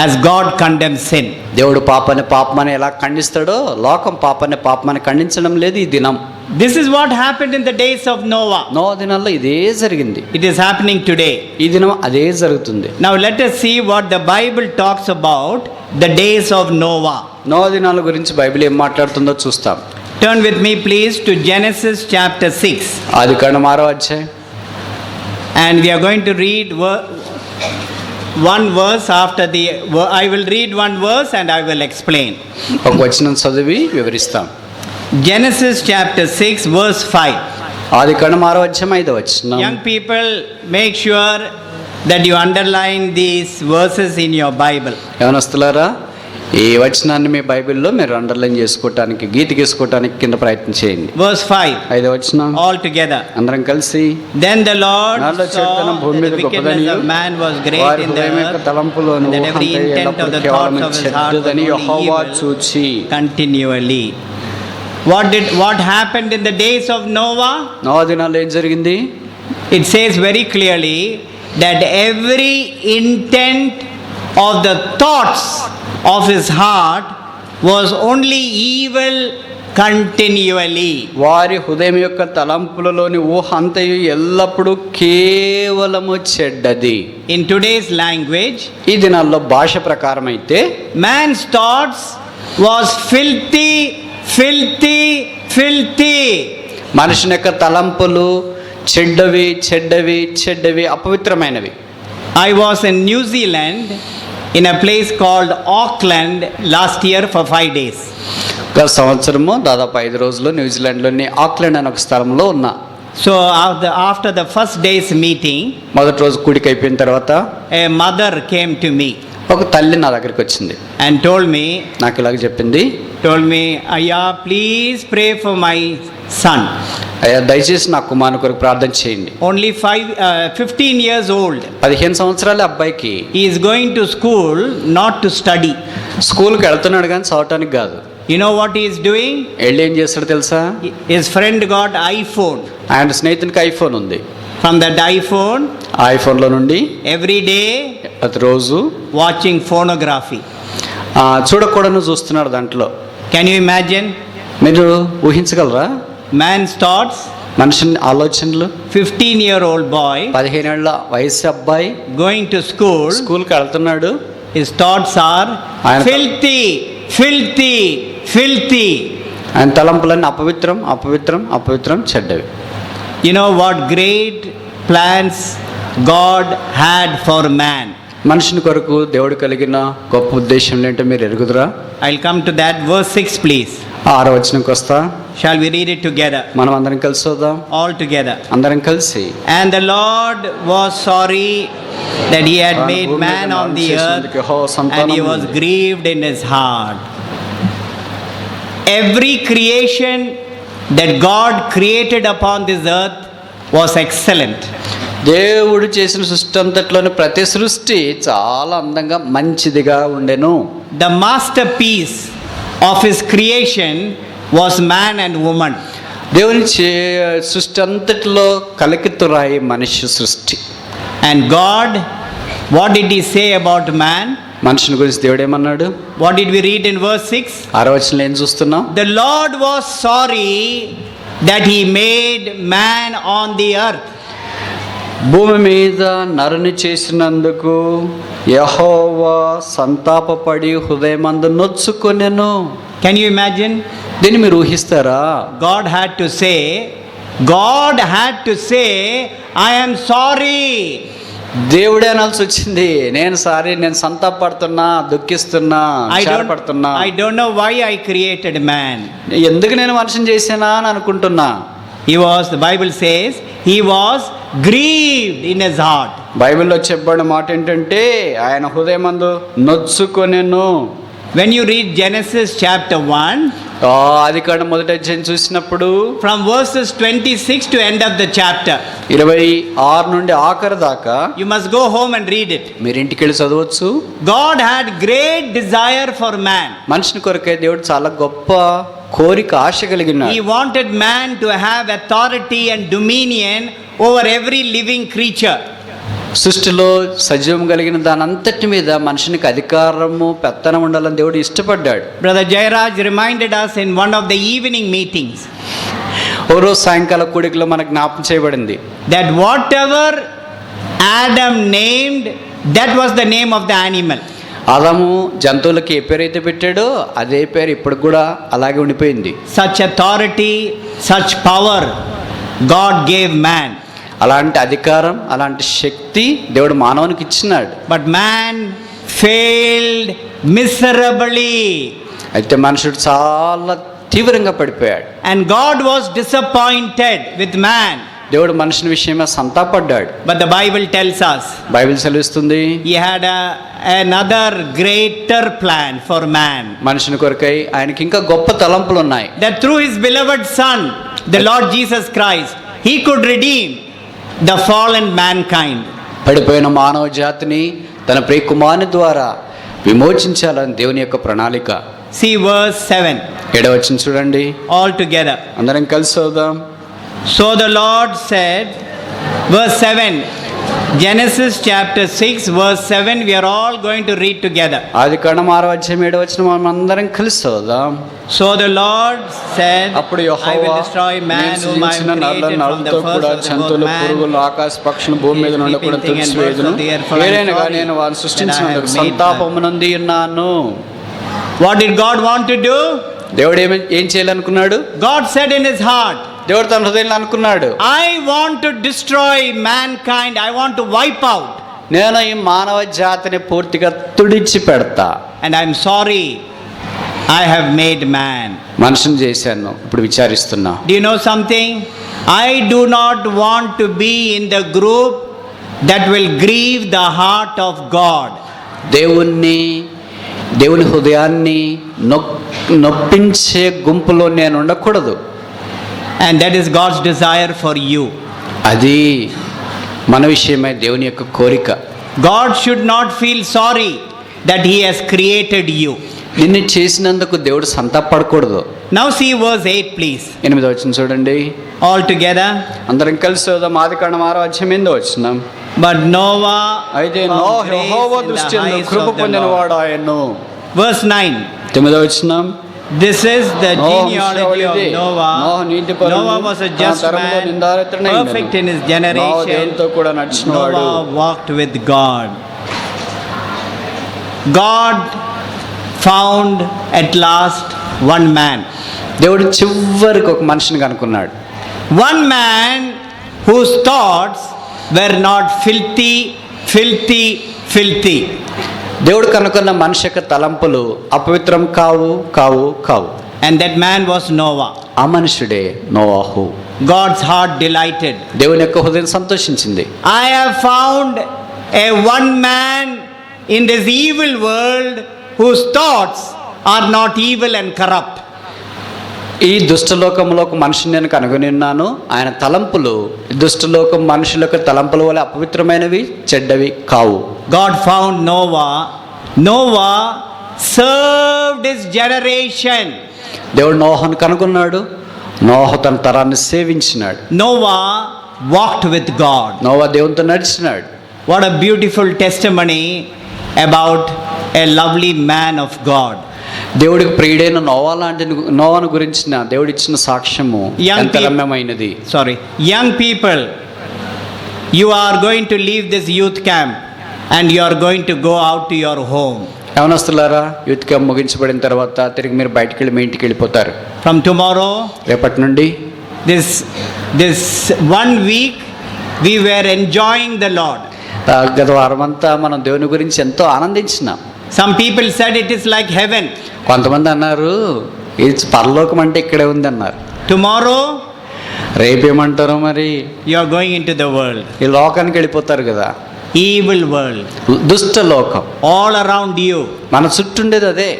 as God condemns sin. దేవుడు పాపాన్ని పాపమని ఎలా ఖండిస్తాడో లోకం పాపాన్ని పాపమని ఖండించడం లేదు ఈ దినం. This is what happened in the days of Noah. Noah దినాల్లో ఇదే జరిగింది. It is happening today. ఈ దినం అదే జరుగుతుంది. Now let us see what the Bible talks about the days of Noah. Noah దినాల గురించి బైబిల్ ఏం మాట్లాడుతుందో చూస్తాం. Turn with me please to Genesis chapter 6. ఆదికాండం 6వ అధ్యాయం. And we are going to read one verse after I will read one verse and I will explain. ఒక వచనం చదివి వివరిస్తాం. Genesis chapter 6 verse 5. ఆదికాండం 6వ అధ్యాయం 5వ వచనం. Young people, make sure that you underline these verses in your Bible. యవనస్తులారా, ఈ వచనాన్ని మీ బైబిల్లో మీరు అండర్లైన్ చేసుకోవటానికి, గీతకేసుకోవటానికి కింద ప్రయత్నం చేయండి. Verse 5. 5వ వచనం. All together. అందరం కలిసి. Then the Lord నాలో చెడుతనం saw భూమి that మీద the wickedness గొప్పదనియు of man was great వారి in the హృదయం యొక్క earth, తలంపులోను that every ఊహంతా intent of ఎల్లప్పుడూ the కేవలం thoughts of his heart was చెడ్డదని only Jehovah evil చూచి. continually. What happened in the days of Noah? Noah దినాల్లో ఏం జరిగింది? It says very clearly that every intent of the thoughts of his heart was only evil continually. వారి హృదయం యొక్క తలంపులలోని ఊహ అంతయు ఎల్లప్పుడూ కేవలము చెడ్డది. In today's language, ఈ దినాల్లో భాష ప్రకారం అయితే man's thoughts was filthy. మనుషుని యొక్క తలంపులు చెడ్డవి చెడ్డవి చెడ్డవి, అపవిత్రమైనవి. I was in New Zealand in a place called Auckland last year for 5 days. గత సంవత్సరము దాదాపు 5 రోజులు న్యూజిలాండ్లోని ఆక్లాండ్ అనే ఒక స్థలంలో ఉన్నా. So after the first day's meeting, మొదటి రోజు కూడిక అయిపోయిన తర్వాత a mother came to me ఒక తల్లి నా దగ్గరికి వచ్చింది. and told నాకు ఇలాగ చెప్పింది, Ayya, please pray for my son. అయ్యా దయచేసి నా కుమారుని కొరకు ప్రార్థన చేయండి. Only 15 years old. 15 సంవత్సరాల అబ్బాయికి. He is going to school not to study. స్కూల్కి వెళ్తున్నాడు కానీ చదవటానికి కాదు. You know what he is doing? వెళ్ళి ఏం చేస్తాడు తెలుసా? His friend got iPhone. ఆయన స్నేహితునికి ఐఫోన్ ఉంది. From that iPhone, ఆ ఐఫోన్లో నుండి every day ప్రతిరోజు watching pornography. చూడకూడను చూస్తున్నాడు దాంట్లో. Can you imagine? మీరు ఊహించగలరా? Man's thoughts. మనిషి ఆలోచనలు. 15-year-old boy. 15 ఏళ్ల వయసు అబ్బాయి going to school. స్కూల్కి వెళ్తున్నాడు. His thoughts are filthy. ఆయన తలంపులన్నీ అపవిత్రం చెడ్డవి. You know what great plans God had for man. మనుషుని కొరకు దేవుడు కలిగిన గొప్ప ఉద్దేశం ఏంటో మీరు ఎరుగుదురా? I'll come to that. Verse 6, please. 6వ వచనంకి వస్తా. Shall we read it together? మనం అందరం కలిసి చూద్దాం. All together. అందరం కలిసి. And the Lord was sorry that he had made man on the earth, and he was grieved in his heart. Every creation that God created upon this earth was excellent. దేవుడు చేసిన సృష్టి అంతట్లోని ప్రతి సృష్టి చాలా అందంగా మంచిదిగా ఉండెను. The masterpiece of his creation was man and woman. దేవుని సృష్టి అంతటిలో కలికితురాయి మనిషి సృష్టి. And God, what did he say about man? మనుషుని గురించి దేవుడు ఏమన్నాడు? What did we read in verse 6? 6వ వచనంలో ఏం చూస్తున్నాం? The Lord was sorry that he made man on the earth. భూమి మీద నరుని చేసినందుకు యెహోవా సంతాపపడి హృదయమందు నొచ్చుకొనెను. Can you imagine? దీన్ని మీరు ఊహిస్తారా? God had to say, I am sorry. దేవుడే అనాల్సి వచ్చింది, నేను సంతాపడుతున్నా, దుఃఖిస్తున్నా, విచారపడుతున్నా. I don't know why I created man. ఎందుకు నేను మనిషిని చేశానా అని అనుకుంటున్నా. The Bible says, he was grieved in his heart. బైబిల్లో చెప్పబడిన మాట ఏంటంటే ఆయన హృదయమందు నొచ్చుకొనెను. When you read Genesis chapter 1, ఆదికాండం మొదటి అధ్యాయం చూసినప్పుడు from verses 26 to end of the chapter, 26 నుండి ఆఖరి దాకా you must go home and read it. మీరు ఇంటికి వెళ్ళి చదవచ్చు. God had great desire for man. మనిషిని కొరకే దేవుడు చాలా గొప్ప కోరిక, ఆశ కలిగినాడు. He wanted man to have authority and dominion over every living creature. సృష్టిలో సజీవం కలిగిన దాని అంతటి మీద మనుషునికి అధికారము, పెత్తనం ఉండాలని దేవుడు ఇష్టపడ్డాడు. Brother Jairaj reminded us in one of the evening meetings. ఓ రోజు సాయంకాల కూడికలో మనకు జ్ఞాపకం చేయబడింది that whatever Adam named, that was the name of the animal. ఆదాము జంతువులకి ఏ పేరు అయితే పెట్టాడో అదే పేరు ఇప్పుడు కూడా అలాగే ఉండిపోయింది. Such authority, such power God gave man. అలాంటి అధికారం, అలాంటి శక్తి దేవుడు మానవునికి ఇచ్చినాడు. But man failed miserably. అయితే మనుషుడు చాలా తీవ్రంగా పడిపోయాడు. And God was disappointed with man. దేవుడు మనుషుని విషయమే సంతాపడ్డాడు. But the Bible tells us, Bible సెలవిస్తుంది, he had another greater plan for man. మనుషుని కొరకై ఆయనకి ఇంకా గొప్ప తలంపులు ఉన్నాయి. That through his beloved son, the Lord Jesus Christ, he could redeem the fallen mankind. పడిపోయిన మానవ జాతిని తన ప్రియ కుమారుని ద్వారా విమోచించాలని దేవుని యొక్క ప్రణాళిక. See verse 7. 7వ వచనం చూడండి. All together. అందరం కలిసి చదువుదాం. So the Lord said, verse 7, Genesis chapter 6 verse 7, we are all going to read together. ఆదికాండం 6వ అధ్యాయం 7వ వచనం మనం అందరం కలిసి చదువుదాం. So the Lord said, అప్పుడు I Jehovah will destroy man whom I have created from the first of the whole man. పురుగులు, ఆకాశ పక్షులు, భూమి మీద నుండి కూడా తుడిచివేయుదును. ఏలైనగా నేను వారిని సృష్టించినందుకు సంతాపమునంది ఉన్నాను. What did God want to do? దేవుడు ఏం చేయాలనుకున్నాడు? God said in his heart, దేవుడు తన హృదయంలో అనుకున్నాడు, I want to destroy mankind. I want to wipe out. నేను ఈ మానవ జాతిని పూర్తిగా తుడిచి పెడతా. And I'm sorry, I have made man. మనుషుని చేశాను, ఇప్పుడు విచారిస్తున్నా. Do you know something? I do not want to be in the group that will grieve the heart of God. దేవుని హృదయాన్ని నొప్పించే గుంపులో నేను ఉండకూడదు. And that is God's desire for you. అది మన విషయమై దేవుని యొక్క కోరిక. God should not feel sorry that he has created you. నిన్ను చేసినందుకు దేవుడు సంతాపడకూడదు. Now see verse 8 please. 8వ వచనం చూడండి. All together. అందరం కలిసి చదువుదాం. ఆదికాండం 6వ అధ్యాయం 8వ వచనం. But Noah, అయితే నోహు యెహోవా దృష్టిలో కృప పొందినవాడు ఆయను. Verse 9. 9వ వచనం. This is the genealogy of Noah. Noah was a just man, perfect in his generation. Noah walked with God. God found at last one man. దేవుడు చివరికి ఒక మనిషిని కనుక్కున్నాడు. One man whose thoughts were not filthy filthy. దేవుడు కనుక్కున్న మనిషి యొక్క తలంపులు అపవిత్రం కావు కావు కావు. And that man was Noah. ఆ మనుషుడే నోవాహు. God's heart delighted. దేవుని యొక్క హృదయం సంతోషించింది. I have found a one man in this evil world whose thoughts are not evil and corrupt. ఈ దుష్టలోకంలో ఒక మనిషిని నేను కనుగొని ఉన్నాను. ఆయన తలంపులు దుష్టలోకం మనుషుల యొక్క తలంపుల వల్ల అపవిత్రమైనవి, చెడ్డవి కావు. God found Noah. Noah served his generation. దేవుడు నోహను కనుగొన్నాడు. నోహ తన తరాన్ని సేవించినాడు. Noah walked with God. Noah దేవునితో నడిచినాడు. What a beautiful testimony about a lovely man of God. దేవుడికి ప్రియుడైన నోవా లాంటి నోవాను గురించిన దేవుడు ఇచ్చిన సాక్ష్యము ఎంత రమ్యమైనది. Young people, you are going to leave this youth camp and you are going to go out to your home. యవనస్తులారా, youth camp ముగించబడిన తర్వాత తిరిగి మీరు బయటికి వెళ్ళి మీ ఇంటికి వెళ్ళిపోతారు. From tomorrow, రేపటి నుండి this 1 week we were enjoying the Lord. గత వారం అంతా మనం దేవుని గురించి ఎంతో ఆనందించినాం. Some people said it is like heaven. కొంతమంది అన్నారు ఇది పరలోకం అంటే ఇక్కడే ఉంది అన్నారు. Tomorrow, రేపేమంటారు మరి? you are going into the world. ఈ లోకానికి వెళ్ళిపోతారు కదా. Evil world. దుష్ట లోకం. All around you. మన చుట్టూ ఉండేది అదే.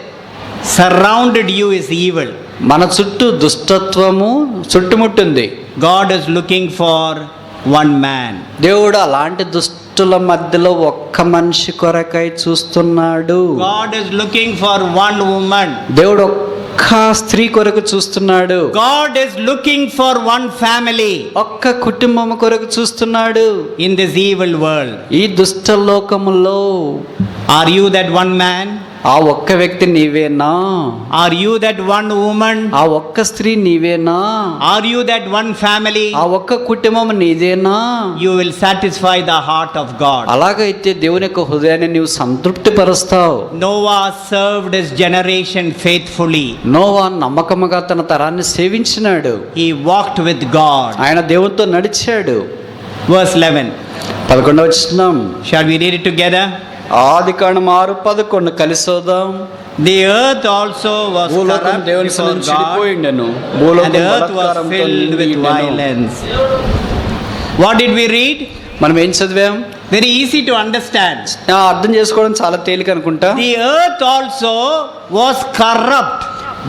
Surrounded you is evil. మన చుట్టూ దుష్టత్వము చుట్టుముట్టుంది. God is looking for one man. దేవుడు అలాంటి దుష్టుల మధ్యలో ఒక్క మనిషి కొరకై చూస్తున్నాడు. God is looking for one woman. దేవుడు ఒక్క స్త్రీ కొరకు చూస్తున్నాడు. God is looking for one family. ఒక్క కుటుంబం కొరకు చూస్తున్నాడు. In this evil world. ఈ దుష్ట లోకములో Are you that one man? ఆ ఒక్క వ్యక్తి నీవేనా? Are you that one woman? ఆ ఒక్క స్త్రీ నీవేనా? Are you that one family? ఆ ఒక్క కుటుంబం నీదేనా? You will satisfy the heart of God. అలాగైతే దేవుని యొక్క హృదయాన్ని నీవు సంతృప్తి పరుస్తావు. Noah served his generation faithfully. Noah నమ్మకముగా తన తరాన్ని సేవించినాడు. He walked with God. ఆయన దేవునితో నడిచాడు. Verse 11. 11వ వచనం. Shall we read it together? Adikandam 6:11 కలిసోదాం. The earth also was భూలోకం corrupt దేవుని before నుంచి God, చెడిపోయిండెను. and భూలోకం the earth was బలాత్కారంతో filled with నిండియుండెను. violence. What did we read? మనం ఏం చదివాం? Very easy to understand. అర్థం చేసుకోవడం చాలా తేలిక అనుకుంటా. The earth also was corrupt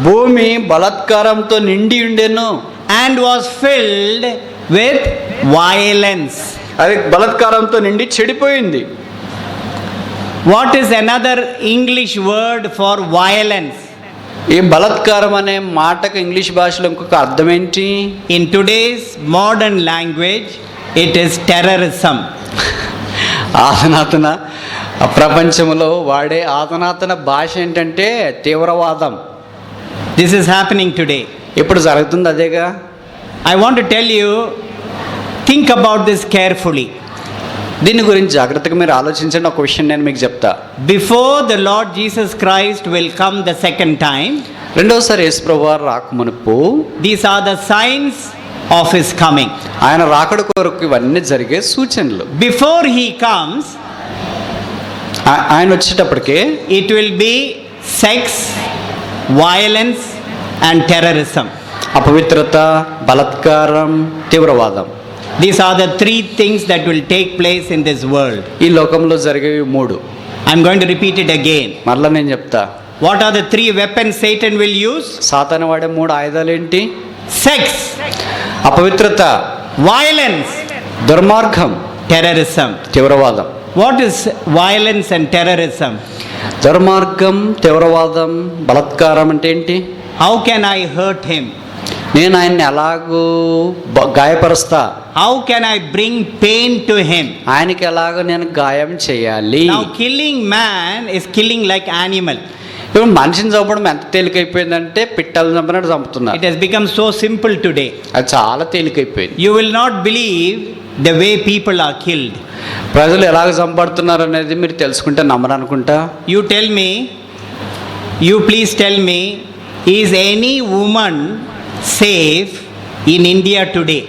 భూమి బలాత్కారంతో నిండి ఉండెను and was filled with violence. అది బలాత్కారంతో నిండి చెడిపోయింది. What is another English word for violence? ఈ బలాత్కారం అనే మాటకు ఇంగ్లీష్ భాషలో ఇంకొక అర్థం ఏంటి? In today's modern language, it is terrorism. ఆధునాతన ప్రపంచంలో వాడే ఆధునాతన భాష ఏంటంటే తీవ్రవాదం. This is happening today. ఇప్పుడు జరుగుతుంది అదేగా. I want to tell you, think about this carefully. దీని గురించి జాగ్రత్తగా మీరు ఆలోచించండి. ఒక విషయం నేను మీకు చెప్తా. Before the Lord Jesus Christ will come the second time, రెండోసారి యేసు ప్రభువారు రాకమునుపు these are the signs of his coming. ఆయన రాకడ కొరకు ఇవన్నీ జరిగే సూచనలు. Before he comes, ఆయన వచ్చేటప్పటికే it will be sex, violence and terrorism. అపవిత్రత, బలాత్కారం, తీవ్రవాదం. These are the three things that will take place in this world. ఈ లోకంలో జరిగేవి 3. I'm going to repeat it again. మరలా నేను చెప్తా. What are the 3 weapons Satan will use? సాతాను వాడే 3 ఆయుధాలు ఏంటి? Sex, అపవిత్రత, violence, దుర్మార్గం, terrorism. తీవ్రవాదం. What is violence and terrorism? దుర్మార్గం, తీవ్రవాదం, బలాత్కారం అంటే ఏంటి? How can I hurt him? నేను ఆయన్ని ఎలాగూ గాయపరుస్తా? How can I bring pain to him? ఆయనకి ఎలాగో నేను గాయం చేయాలి. Now killing man is killing like animal. ఇప్పుడు మనిషిని చంపడం ఎంత తేలికైపోయిందంటే పిట్టలు చంపినట్టు చంపుతున్నారు. It has become so simple today. అది చాలా తేలికైపోయింది. You will not believe the way people are killed. ప్రజలు ఎలాగ చంపడుతున్నారు అనేది మీరు తెలుసుకుంటే నమ్మరనుకుంటా. You please tell me, is any woman safe in India today?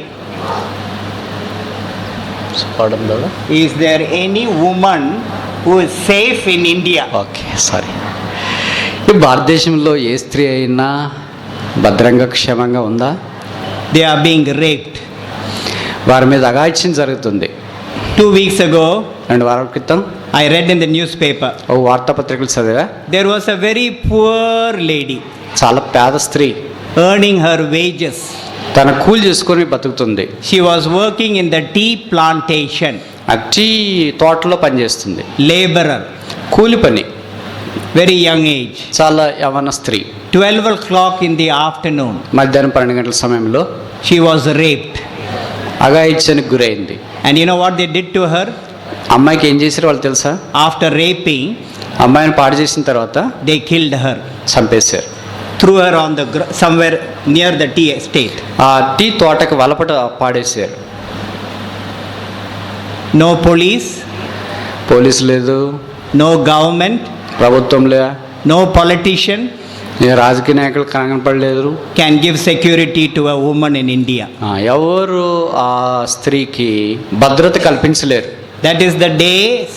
Is there any woman who is safe in India. Okay sorry. ఈ భారతదేశంలో ఏ స్త్రీ అయినా భద్రంగా క్షేమంగా ఉందా? They are being raped. వారి మీద అఘాయిత్యం జరుగుతుంది. 2 weeks ago, 2 వారాల క్రితం I read in the newspaper, ఓ వార్తాపత్రికలు చదివా, there was a very poor lady చాలా పేద స్త్రీ earning her wages. తన కూలి చేసుకొని బతుకుతుంది. She was working in the tea plantation, ఆ టీ తోటలో పనిచేస్తుంది. laborer, కూలి పని, very young age. చాలా యవ్వన స్త్రీ. 12 o'clock in the afternoon, మధ్యాహ్నం 12 గంటల సమయంలో she was raped. అఘాయిత్యానికి గురైంది. And you know what they did to her? అమ్మాయికి ఏం చేశారు వాళ్ళు తెలుసా? After raping, అమ్మాయిని పాడు చేసిన తర్వాత they killed her, చంపేశారు. threw her on the somewhere near the tea estate. ఆ టీ తోటకి వలపట పాడేశారు. No police, పోలీసు లేదు, no government, ప్రభుత్వం లే, no politician రాజకీయ నాయకులు కనపడలేదు. can give security to a woman in India. ఎవరు ఆ స్త్రీకి భద్రత కల్పించలేరు. That is the days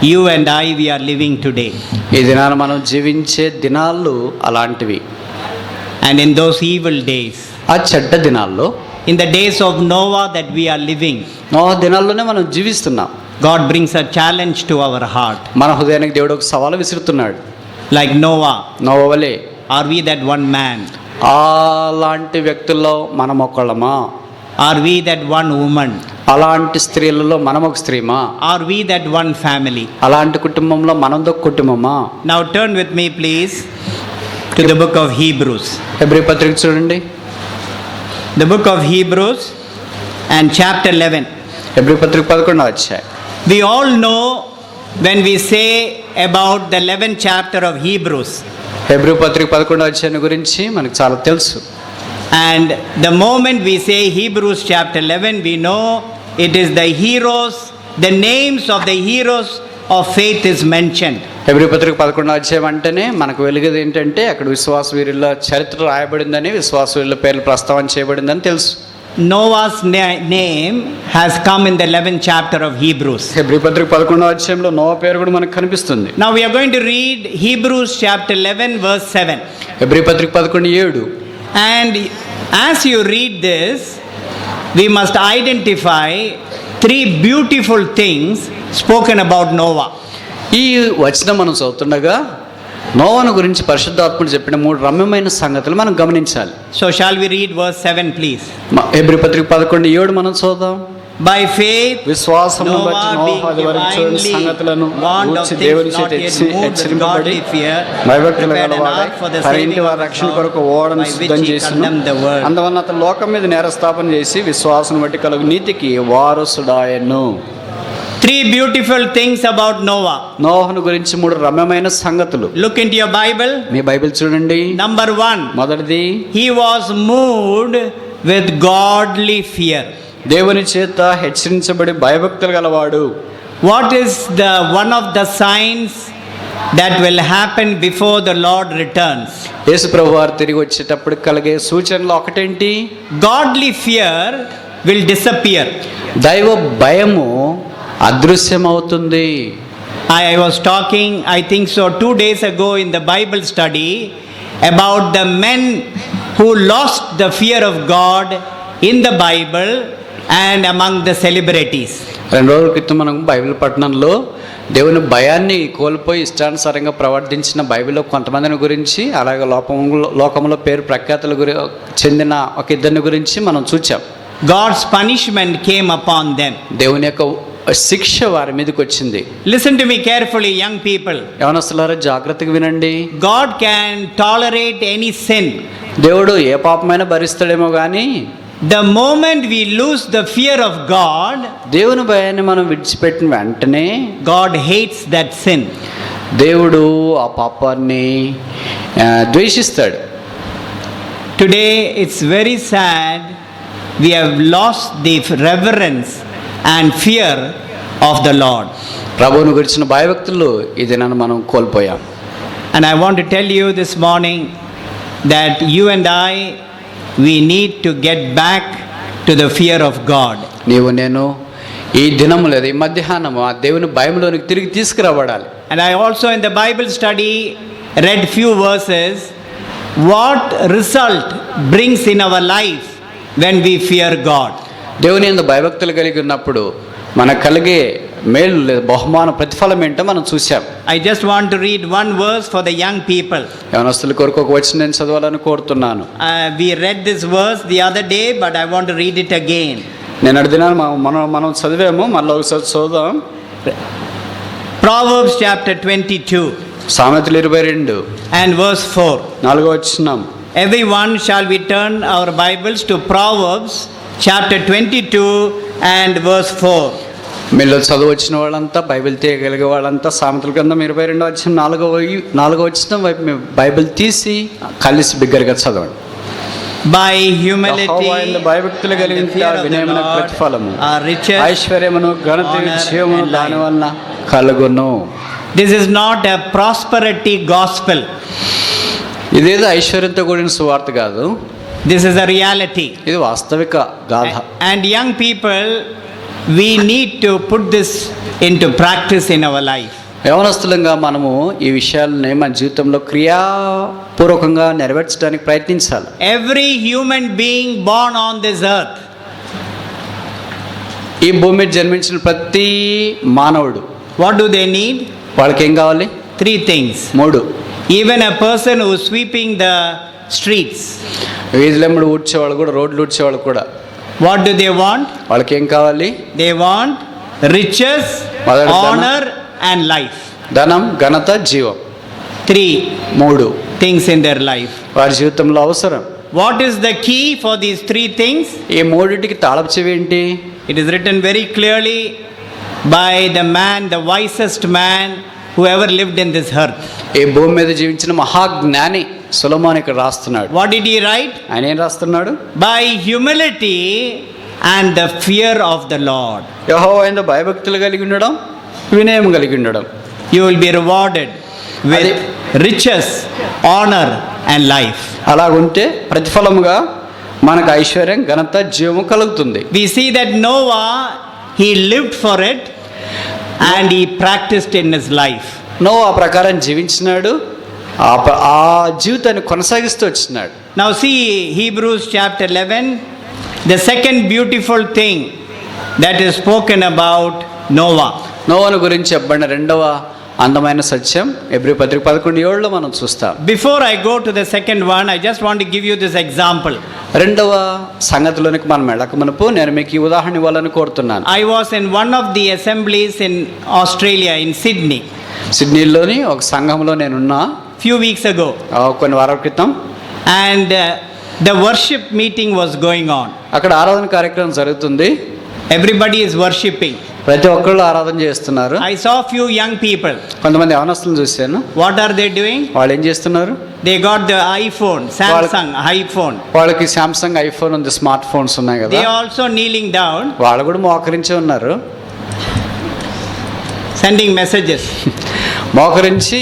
you and I we are living today. ఈ దినాన మనం జీవించే దినాలు అలాంటివి. And in those evil days, ఆ చెడ్డ దినాల్లో, in the days of Noah that we are living, దినాల్లోనే మనం జీవిస్తున్నాం. God brings a challenge to our heart. మన హృదయానికి దేవుడు ఒక సవాలు విసురుతున్నాడు. Like Noah, నోవలే, are we that one man? అలాంటి వ్యక్తుల్లో మనం ఒకళ్ళమా? Are we that one woman? అలాంటి స్త్రీలలో మనం ఒక స్త్రీమా? Are we that one family? అలాంటి కుటుంబంలో మనదో కుటుంబమా? Now turn with me please to the book of Hebrews. Hebrew పత్రిక చూడండి. The book of Hebrews and chapter 11. Hebrew పత్రిక 11వ అధ్యాయం. We all know when we say about the 11th chapter of Hebrews. Hebrew పత్రిక 11వ అధ్యాయం గురించి మనకు చాలా తెలుసు. And the moment we say Hebrews chapter 11, we know it is the heroes, the names of the heroes of faith is mentioned. Hebrew పత్రిక 11వ అధ్యాయం అంటేనే మనకు వెలుగుది ఏంటంటే అక్కడ విశ్వాస వీరుల చరిత్ర రాయబడిందని, విశ్వాస వీరుల పేర్లు ప్రస్తావన చేయబడిందని తెలుసు. Noah's name has come in the 11th chapter of Hebrews. Hebrew పత్రిక 11వ అధ్యాయంలో నోవా పేరు కూడా మనకు కనిపిస్తుంది. Now we are going to read Hebrews chapter 11 verse 7. Hebrew పత్రిక 11:7. And as you read this, we must identify 3 beautiful things spoken about Noah. ఈ వచనం మనం చదువుతుండగా నోవాను గురించి పరిశుద్ధాత్ముడు చెప్పిన 3 రమ్యమైన సంగతులు మనం గమనించాలి. So shall we read verse 7 please? Hebrew పత్రిక 11:7 మనం చదువుదాం. By faith విశ్వాసమును బట్టి నోవా వివరించిన సంగతులను గూర్చి దేవుని చేత హెచ్చరింపబడి భయభక్తులు గలవాడై తన ఇంటి వారి రక్షణ కొరకు ఓడను సిద్ధం చేసిన అందువలన అతను లోకం మీద నేరస్థాపన చేసి విశ్వాసం బట్టి కలుగు నీతికి వారసుడాయను. 3 beautiful things about Noah. నోవహును గురించి 3 రమ్యమైన సంగతులు. Look into your Bible. Me Bible చూడండి. Number 1. మొదటిది, he was moved with godly fear. దేవుని చేత హెచ్చరించబడి భయభక్తులు గలవాడు. What is the one of the signs that will happen before the Lord returns? యేసు ప్రభువారు తిరిగి వచ్చేటప్పుడు కలిగే సూచనలు ఒకటేంటి? Godly fear will disappear. దైవ భయము అదృశ్యమవుతుంది. I was talking, I think so, 2 days ago in the Bible study about the men who lost the fear of God in the Bible and among the celebrities. 2 రోజుల క్రితం మనం Bible పఠనంలో దేవుని భయాన్ని కోల్పోయి ఇష్టానుసారంగా ప్రవర్తించిన బైబిల్లో కొంతమందిని గురించి, అలాగే లోకంలో పేరు ప్రఖ్యాతుల చెందిన ఒక ఇద్దరిని గురించి మనం చూచాం. God's punishment came upon them. దేవుని యొక్క శిక్ష వారి మీదకి వచ్చింది. Listen to me carefully, young people. యవనస్తులారా జాగ్రత్తగా వినండి. God can tolerate any sin. దేవుడు ఏ పాపమైనా భరిస్తాడేమో కానీ the moment we lose the fear of God, దేవుని భయాన్ని మనం విడిచిపెట్టిన వెంటనే God hates that sin. దేవుడు ఆ పాపాన్ని ద్వేషిస్తాడు. Today it's very sad, we have lost the reverence and fear of the Lord. ప్రభువును గురించిన భయభక్తులు ఇది నన్ను మనం కోల్పోయాం. And I want to tell you this morning that you and I, we need to get back to the fear of God. నీవు నేను ఈ దినము లేదా ఈ మధ్యాహ్నము ఆ దేవుని భయంలోనికి తిరిగి తీసుకురాబడాలి. And I also in the Bible study read few verses. What result brings in our life when we fear God? దేవుని యందు భయభక్తులు కలిగి ఉన్నప్పుడు మనకు కలిగే మేలు లేదా బహుమాన ప్రతిఫలం ఏంటో మనం చూసాం. I just want to read one verse for the young people. యవనస్తుల కొరకు ఒక వచనం నేను చదవాలని కోరుతున్నాను. We read this verse the other day, but I want to read it again. నేను అడిగినాను మనం చదివాము, మళ్ళీ ఒకసారి చదువుదాం. Proverbs chapter 22 సామెతలు 22 and verse 4. 4వ వచనం. Everyone shall we turn our Bibles to Proverbs chapter 22 and verse 4. మీలో చదువు వచ్చిన వాళ్ళంతా బైబిల్ తీయగలిగే వాళ్ళంతా సామెతల గ్రంథం 22వ అధ్యాయం 4వ వచనం వైపు మీ బైబిల్ తీసి కలిసి బిగ్గరగా చదవండి. By humility భయభక్తులు కలిగిన వినయమున ప్రతిఫలము are riches, ఐశ్వర్యమును ఘనత honor, జీవమును and దాని life. వలన కలుగును. This is not a prosperity gospel. ఇదేదో ఐశ్వర్యంతో కూడిన సువార్త కాదు, This is a reality. ఇది వాస్తవిక గాథ. And young people, we need to put this into practice in our life. యవనస్తులంగా మనము ఈ విషయాలని మన జీవితంలో క్రియాపూర్వకంగా నెరవేర్చడానికి ప్రయత్నించాలి. Every human being born on this earth, ఈ భూమి మీద జన్మించిన ప్రతి మానవుడు what do they need? వాళ్ళకి ఏం కావాలి? 3 things. 3. Even a person who is sweeping the streets, వీధులెమ్మడి ఊడ్చేవాళ్ళు కూడా, రోడ్లు ఊడ్చేవాళ్ళు కూడా, what do they want? వాళ్ళకి ఏం కావాలి? They want riches, మొదటి ధనం, honor and life. ధనం, ఘనత, జీవం. 3 things in their life. వారి జీవితంలో అవసరం. What is the key for these 3 things? ఈ మూడింటికి తాళపు చెవి ఏంటి? It is written very clearly by the man, the wisest man who ever lived in this earth. ఈ భూమి మీద జీవించిన మహాజ్ఞాని సొలొమోను ఇక్కడ రాస్తున్నాడు. What did he write? ఆయన ఏం రాస్తున్నాడు? By humility and the fear of the Lord, యెహోవా యందు భయభక్తులు కలిగి ఉండడం, వినయం కలిగి ఉండడం, you will be rewarded with riches, honor and life. అలాగుంటే ప్రతిఫలముగా మనకు ఐశ్వర్యం, ఘనత, జీవము కలుగుతుంది. We see that Noah, he lived for it and he practiced in his life. Noah ఆ ప్రకారం జీవించినాడు, ఆ జీవితాన్ని కొనసాగిస్తూ వచ్చినాడు. Now see Hebrews chapter 11, the second beautiful thing that is spoken about Noah. నోవాను గురించి చెప్పబడిన రెండవ అందమైన సత్యం హెబ్రీ పత్రిక 11:7 మనం చూస్తాం. Before I go to the second one, I just want to give you this example. రెండవ సంగతిలోనికి మనం వెళ్ళకమునుపు నేను మీకు ఈ ఉదాహరణ ఇవ్వాలని కోరుతున్నాను. I was in one of the assemblies in Australia, in Sydney, సిడ్నీలోని ఒక సంఘంలో నేనున్నా few weeks ago, కొన్ని వారాల క్రితం. and the worship meeting was going on. అక్కడ ఆరాధన కార్యక్రమం జరుగుతుంది. Everybody is worshipping. ప్రతి ఒక్కళ్ళు ఆరాధన చేస్తున్నారు. I saw few young people. కొంతమంది యవనస్తులను చూశాను. What are they doing? వాళ్ళు ఏం చేస్తున్నారు? They got the iPhone, Samsung iPhone. వాళ్ళకి సామ్సంగ్ ఐఫోన్ ఉంది, స్మార్ట్ ఫోన్స్ ఉన్నాయి కదా. They also kneeling down, వాళ్ళు కూడా మోకరించి ఉన్నారు, sending messages మోకరించి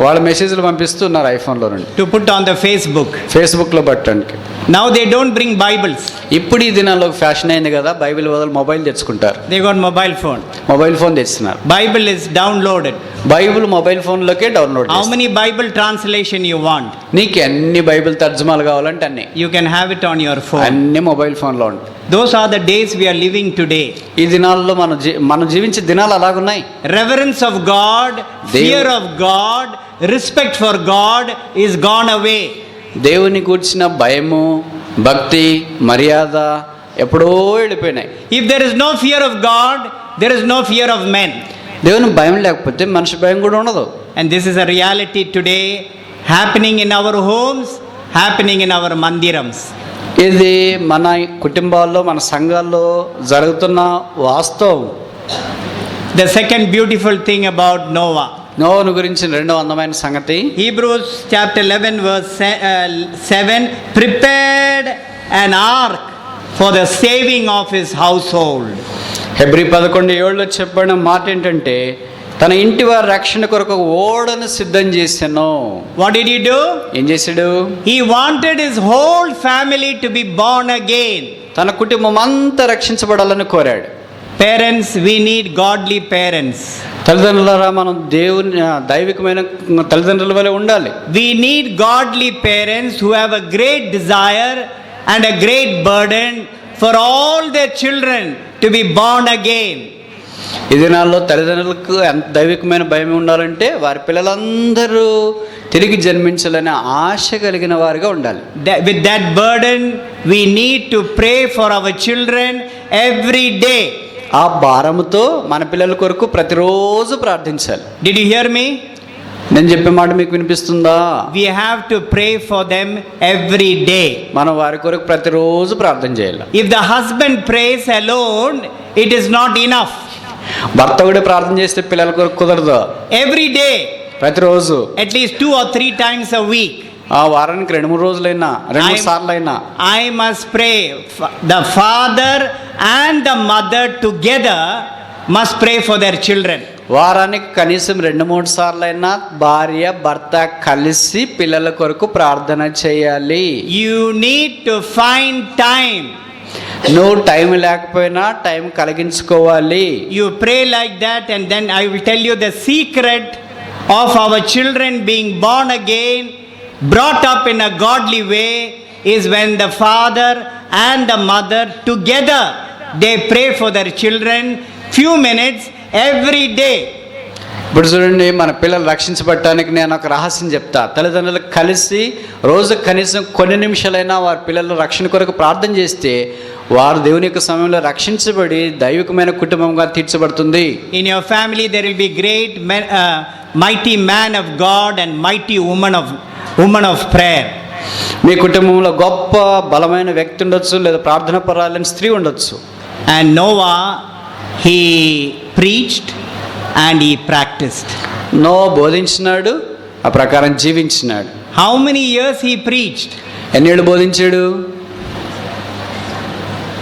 వాళ్ళ మెసేజ్లు పంపిస్తున్నారు ఐఫోన్లో నుండి to put on the Facebook. ఫేస్బుక్లో పెట్టడానికి. Now they don't bring Bibles. ఇప్పుడు ఈ దినాల్లో ఫ్యాషన్ అయింది కదా, బైబిల్ బదులు మొబైల్ తెచ్చుకుంటారు. They got mobile phone. Mobile phone తెచ్చినారు. Bible is downloaded. Bible mobile ఫోన్లోకే download. How many Bible translation you want? నీకు ఎన్ని బైబిల్ తర్జుమాలు కావాలంటే అన్ని, You can have it on your phone. అన్ని మొబైల్ ఫోన్లో ఉంటాయి. Those are the days we are living today. ఈ దినాల్లో మనం జీవించే దినాలు అలాగున్నాయి. Reverence of God, fear of God, respect for God is gone away. దేవుని కూర్చిన భయము, భక్తి, మర్యాద ఎప్పుడో వెళ్ళిపోయినాయి. If there is no fear of God, there is no fear of men. దేవుని భయం లేకపోతే మనిషి భయం కూడా ఉండదు. And this is a reality today happening in our homes, happening in our mandirams. ఇది మన కుటుంబాల్లో, మన సంఘాల్లో జరుగుతున్న వాస్తవం. The second beautiful thing about Noah. నోవాను గురించి రెండవ అందమైన సంగతి Hebrews chapter 11 verse 7, prepared an ark for the saving of his household. Hebrew 11:7 చెప్పబడిన మాట ఏంటంటే, తన ఇంటి వారి రక్షణ కొరకు ఓడను సిద్ధం చేశాను. What did he do? ఏం చేశాడు? He wanted his whole family to be born again. తన కుటుంబం అంతా రక్షించబడాలని కోరాడు. Parents, we need godly parents. తల్లిదండ్రులారా మనం దేవుని దైవికమైన తల్లిదండ్రుల వలె ఉండాలి. We need godly parents who have a great desire and a great burden for all their children to be born again. ఈ దినాల్లో తల్లిదండ్రులకు ఎంత దైవికమైన భయం ఉండాలంటే వారి పిల్లలందరూ తిరిగి జన్మించాలనే ఆశ కలిగిన వారిగా ఉండాలి. With that burden, we need to pray for our children every day. ఆ భారముతో మన పిల్లల కొరకు ప్రతిరోజు ప్రార్థించాలి. Did you hear me? నేను చెప్పే మాట మీకు వినిపిస్తుందా? We have to pray for them every day. మనం వారి కొరకు ప్రతిరోజు ప్రార్థన చేయాలి. If the husband prays alone, it is not enough. భర్త కూడా ప్రార్థన చేస్తే పిల్లల కొరకు కుదరదు. Every day, ప్రతిరోజు at least 2 or 3 times a week, ఆ వారానికి 2-3 రోజులైనా 2-3 సార్లైనా I must pray. The father and the mother together must pray for their children. వారానికి కనీసం 2-3 సార్లైనా భార్య భర్త కలిసి పిల్లల కొరకు ప్రార్థన చేయాలి. You need to find time. నువ్వు టైం లేకపోయినా time కలిగించుకోవాలి. You pray like that, and then I will tell you the secret of our children being born again, brought up in a godly way, is when the father and the mother together, they pray for their children few minutes every day. ఇప్పుడు చూడండి, మన పిల్లలు రక్షించబడటానికి నేను ఒక రహస్యం చెప్తా. తల్లిదండ్రులు కలిసి రోజు కనీసం కొన్ని నిమిషాలైనా వారి పిల్లల రక్షణ కొరకు ప్రార్థన చేస్తే వారు దేవుని యొక్క సమయంలో రక్షించబడి దైవికమైన కుటుంబంగా తీర్చబడుతుంది. In your family there will be great mighty man of God and mighty woman of prayer. మీ కుటుంబంలో గొప్ప బలమైన వ్యక్తి ఉండొచ్చు, లేదా ప్రార్థన పరాలైన స్త్రీ ఉండొచ్చు. And Noah, he preached and he practiced. Noah బోధించినాడు, ఆ ప్రకారం జీవించినాడు. How many years he preached? ఎన్నేళ్ళు బోధించాడు?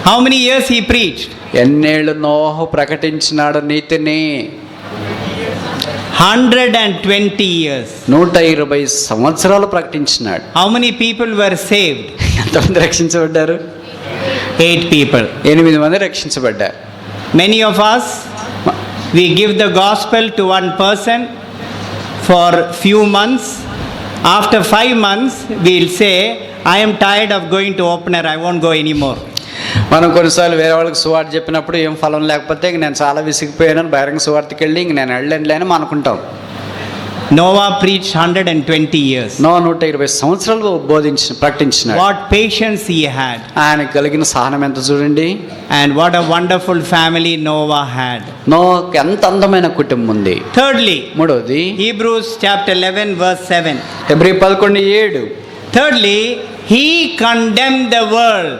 How many years he preached? ఎన్నేళ్ళు నోహు ప్రకటించినాడు నీతిని? 120 years. 120 సంవత్సరాలు ప్రకటించినాడు. How many people were saved? ఎంతమంది రక్షించబడ్డారు? 8 people. 8 మంది రక్షించబడ్డారు. Many of us, we give the gospel to one person for few months. After 5 months, we'll say, I am tired of going to opener, I won't go anymore. మనం కొన్నిసార్లు వేరే వాళ్ళకి సువార్త చెప్పినప్పుడు ఏం ఫలం లేకపోతే ఇంక నేను చాలా విసిగిపోయాను, బహిరంగ సువార్తకి వెళ్ళి ఇంక నేను వెళ్ళండి అని అనుకుంటాం. Noah preached 120 years. నోవా 120 సంవత్సరాలు ప్రకటించినాడు. What patience he had. ఆయన కలిగిన సహనం ఎంత చూడండి. And what a wonderful family Noah had. నోవాకి ఎంత అందమైన కుటుంబం ఉంది. Thirdly, మూడవది Hebrews chapter 11 verse 7. Hebrew 11:7. Thirdly, he condemned the world.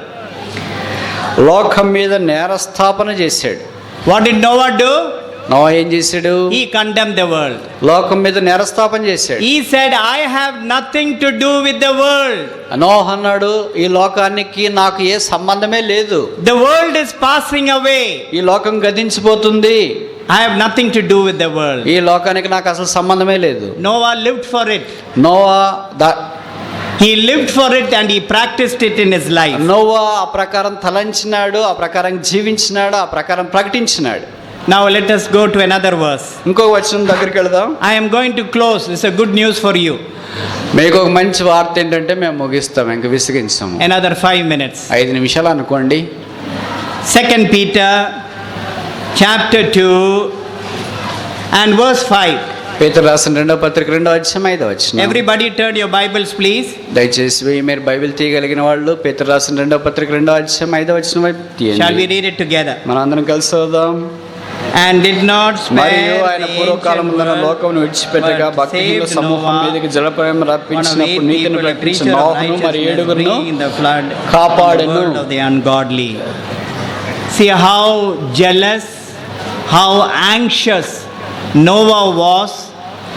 లోకం మీద నేరస్థాపన చేశాడు. What did Noah do? Noah ఏం చేశాడు? He condemned the world. లోకం మీద నేరస్థాపన చేశాడు. He said, I have nothing to do with the world. Noah అన్నాడు, ఈ లోకానికి నాకు ఏ సంబంధమే లేదు. The world is passing away. ఈ లోకం గతించిపోతుంది. I have nothing to do with the world. ఈ లోకానికి నాకు అసలు సంబంధమే లేదు. Noah lived for it. Noah He lived for it and he practiced it in his life. Noah ఆ ప్రకారం తలంచినాడు, ఆ ప్రకారం జీవించినాడు, ఆ ప్రకారం ప్రకటించినాడు. Now let us go to another verse. ఇంకో వచనం దగ్గరికి వెళదాం. I am going to close. This is a good news for you. మీకు ఒక మంచి వార్త ఏంటంటే మేము ముగిస్తాం, ఇంక విసిగించాము. Another 5 minutes. 5 నిమిషాలు అనుకోండి. 2 Peter chapter 2 and verse 5. పేతురు రాసిన 2వ పత్రిక 2వ అధ్యాయం 5వ వచనం. Everybody turn your Bibles please. దయచేసి మీరు బైబిల్ తీయగలిగిన వాళ్ళు పేతురు రాసిన 2వ పత్రిక 2వ అధ్యాయం 5వ వచనం వైపు తీయండి. Shall we read it together? మనం అందరం కలిసి చదువుదాం. And did not మరియు spare ఆయన the పూర్వకాలమున ancient లోకమును విడిచిపెట్టగా but భక్తిహీనుల saved సమూహం Noah, మీదకి జలప్రలయం one of రప్పించినప్పుడు 8 నీతిని people, a ప్రకటించిన preacher of నోహును మరి righteousness, 7గురును bringing the flood కాపాడెను. the world of the ungodly. See how jealous, how anxious Noah was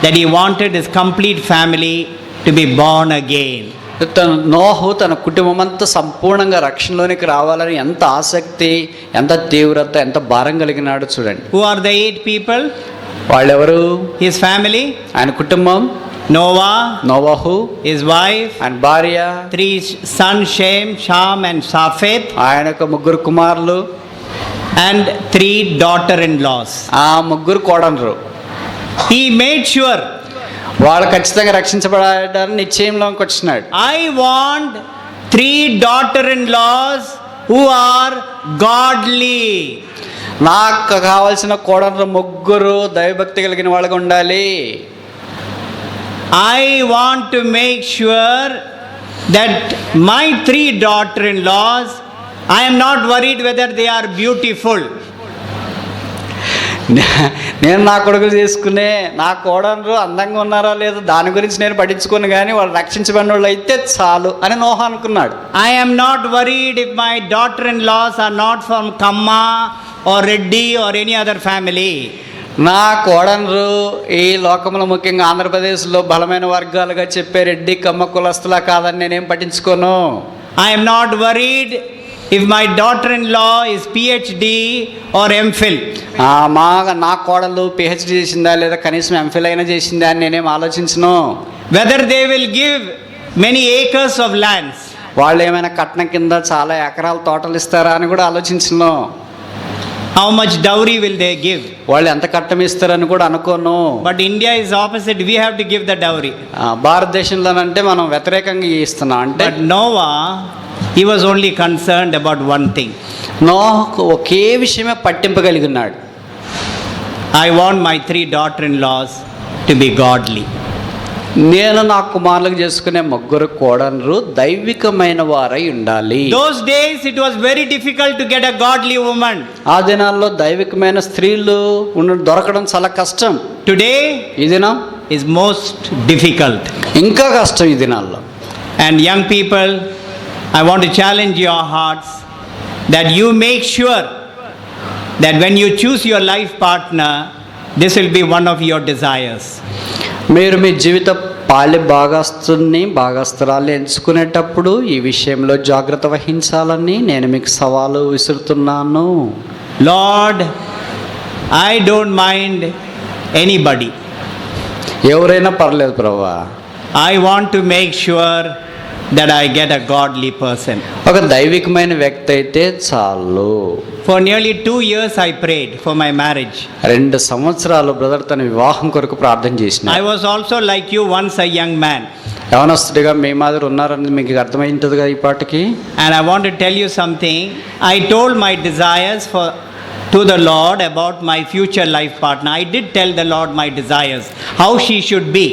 that he wanted his complete family to be born again. నోహు తన కుటుంబం అంతా సంపూర్ణంగా రక్షణలోనికి రావాలని ఎంత ఆసక్తి, ఎంత తీవ్రత, ఎంత భారం కలిగినాడు చూడండి. Who are the 8 people? వాళ్ళెవరు? His family, ఆయన కుటుంబం, Noah, నోవహు, his wife, ఆయన భార్య, 3 sons Shem, Sham and Japheth. ఆయన 3 కుమారులు. and 3 daughter-in-laws. ఆ ముగ్గురు కోడనరు He made sure, వాళ్ళు ఖచ్చితంగా రక్షించబడాలని నిశ్చయంలోకి వచ్చినాడు. I want 3 daughter-in-laws who are godly. నాకు కావాల్సిన కోడనరు ముగ్గురు దైవభక్తి కలిగిన వాళ్ళగా ఉండాలి. I want to make sure that my 3 daughter-in-laws, I am not worried whether they are beautiful. నేను నా కొడుకులు చేసుకునే నా కోడనరు అందంగా ఉన్నారా లేదా దాని గురించి నేను పట్టించుకోను, కానీ వాళ్ళు రక్షించబడిన వాళ్ళు అయితే చాలు అని నోహ అనుకున్నాడు. I am not worried if my daughter-in-laws are not from Kamma or Reddy or any other family. నా కోడనరు ఈ లోకంలో ముఖ్యంగా ఆంధ్రప్రదేశ్లో బలమైన వర్గాలుగా చెప్పే రెడ్డి కమ్మ కులస్తులా కాదని నేనేం పట్టించుకోను. I am not worried if my daughter-in-law is PhD or MPhil. నా కోడలు పిహెచ్డి చేసిందా లేదా కనీసం ఎంఫిల్ అయినా చేసిందా అని నేనేం ఆలోచించను. Whether they will give many acres of lands. వాళ్ళు ఏమైనా కట్నం కింద చాలా ఎకరాల తోటలు ఇస్తారా అని కూడా ఆలోచించను. How much dowry will they give? వాళ్ళు ఎంత కట్నం ఇస్తారని కూడా అనుకోను. But India is opposite. We have to give the dowry. భారతదేశంలోనంటే మనం వ్యతిరేకంగా ఇస్తున్నాం. అంటే But Noah, he was only concerned about one thing. నోహకు ఒకే విషయమే పట్టింపగలిగి ఉన్నాడు. I want my 3 daughter-in-laws to be godly. నేను నా కుమారులకు చేసుకునే ముగ్గురు కోడనరు దైవికమైన వారై ఉండాలి. Those days it was very difficult to get a godly woman. ఆ దినాల్లో దైవికమైన స్త్రీలు దొరకడం చాలా కష్టం. Today ఈ దినం is most difficult. ఇంకా కష్టం ఈ దినాల్లో. And young people, I want to challenge your hearts that you make sure that when you choose your life partner, this will be one of your desires. మీరు మీ జీవిత భాగస్తురాలు ఎంచుకునేటప్పుడు ఈ విషయంలో జాగ్రత్త వహించాలని నేను మీకు సవాలు విసురుతున్నాను. Lord, I don't mind anybody. ఎవరైనా పర్లేదు ప్రభువా. I want to make sure that I get a godly person. ఒక దైవికమైన వ్యక్తి అయితే చాలు. For nearly 2 years I prayed for my marriage. 2 సంవత్సరాలు బ్రదర్ తన వివాహం కొరకు ప్రార్థన చేసిన. I was also like you once a young man. యవనస్తుడిగా మీ మాదిరి ఉన్నారని మీకు అర్థమైంటుంది కదా ఈ పాటకి. And I want to tell you something. I told my desires to the Lord about my future life partner. I did tell the Lord my desires, how she should be.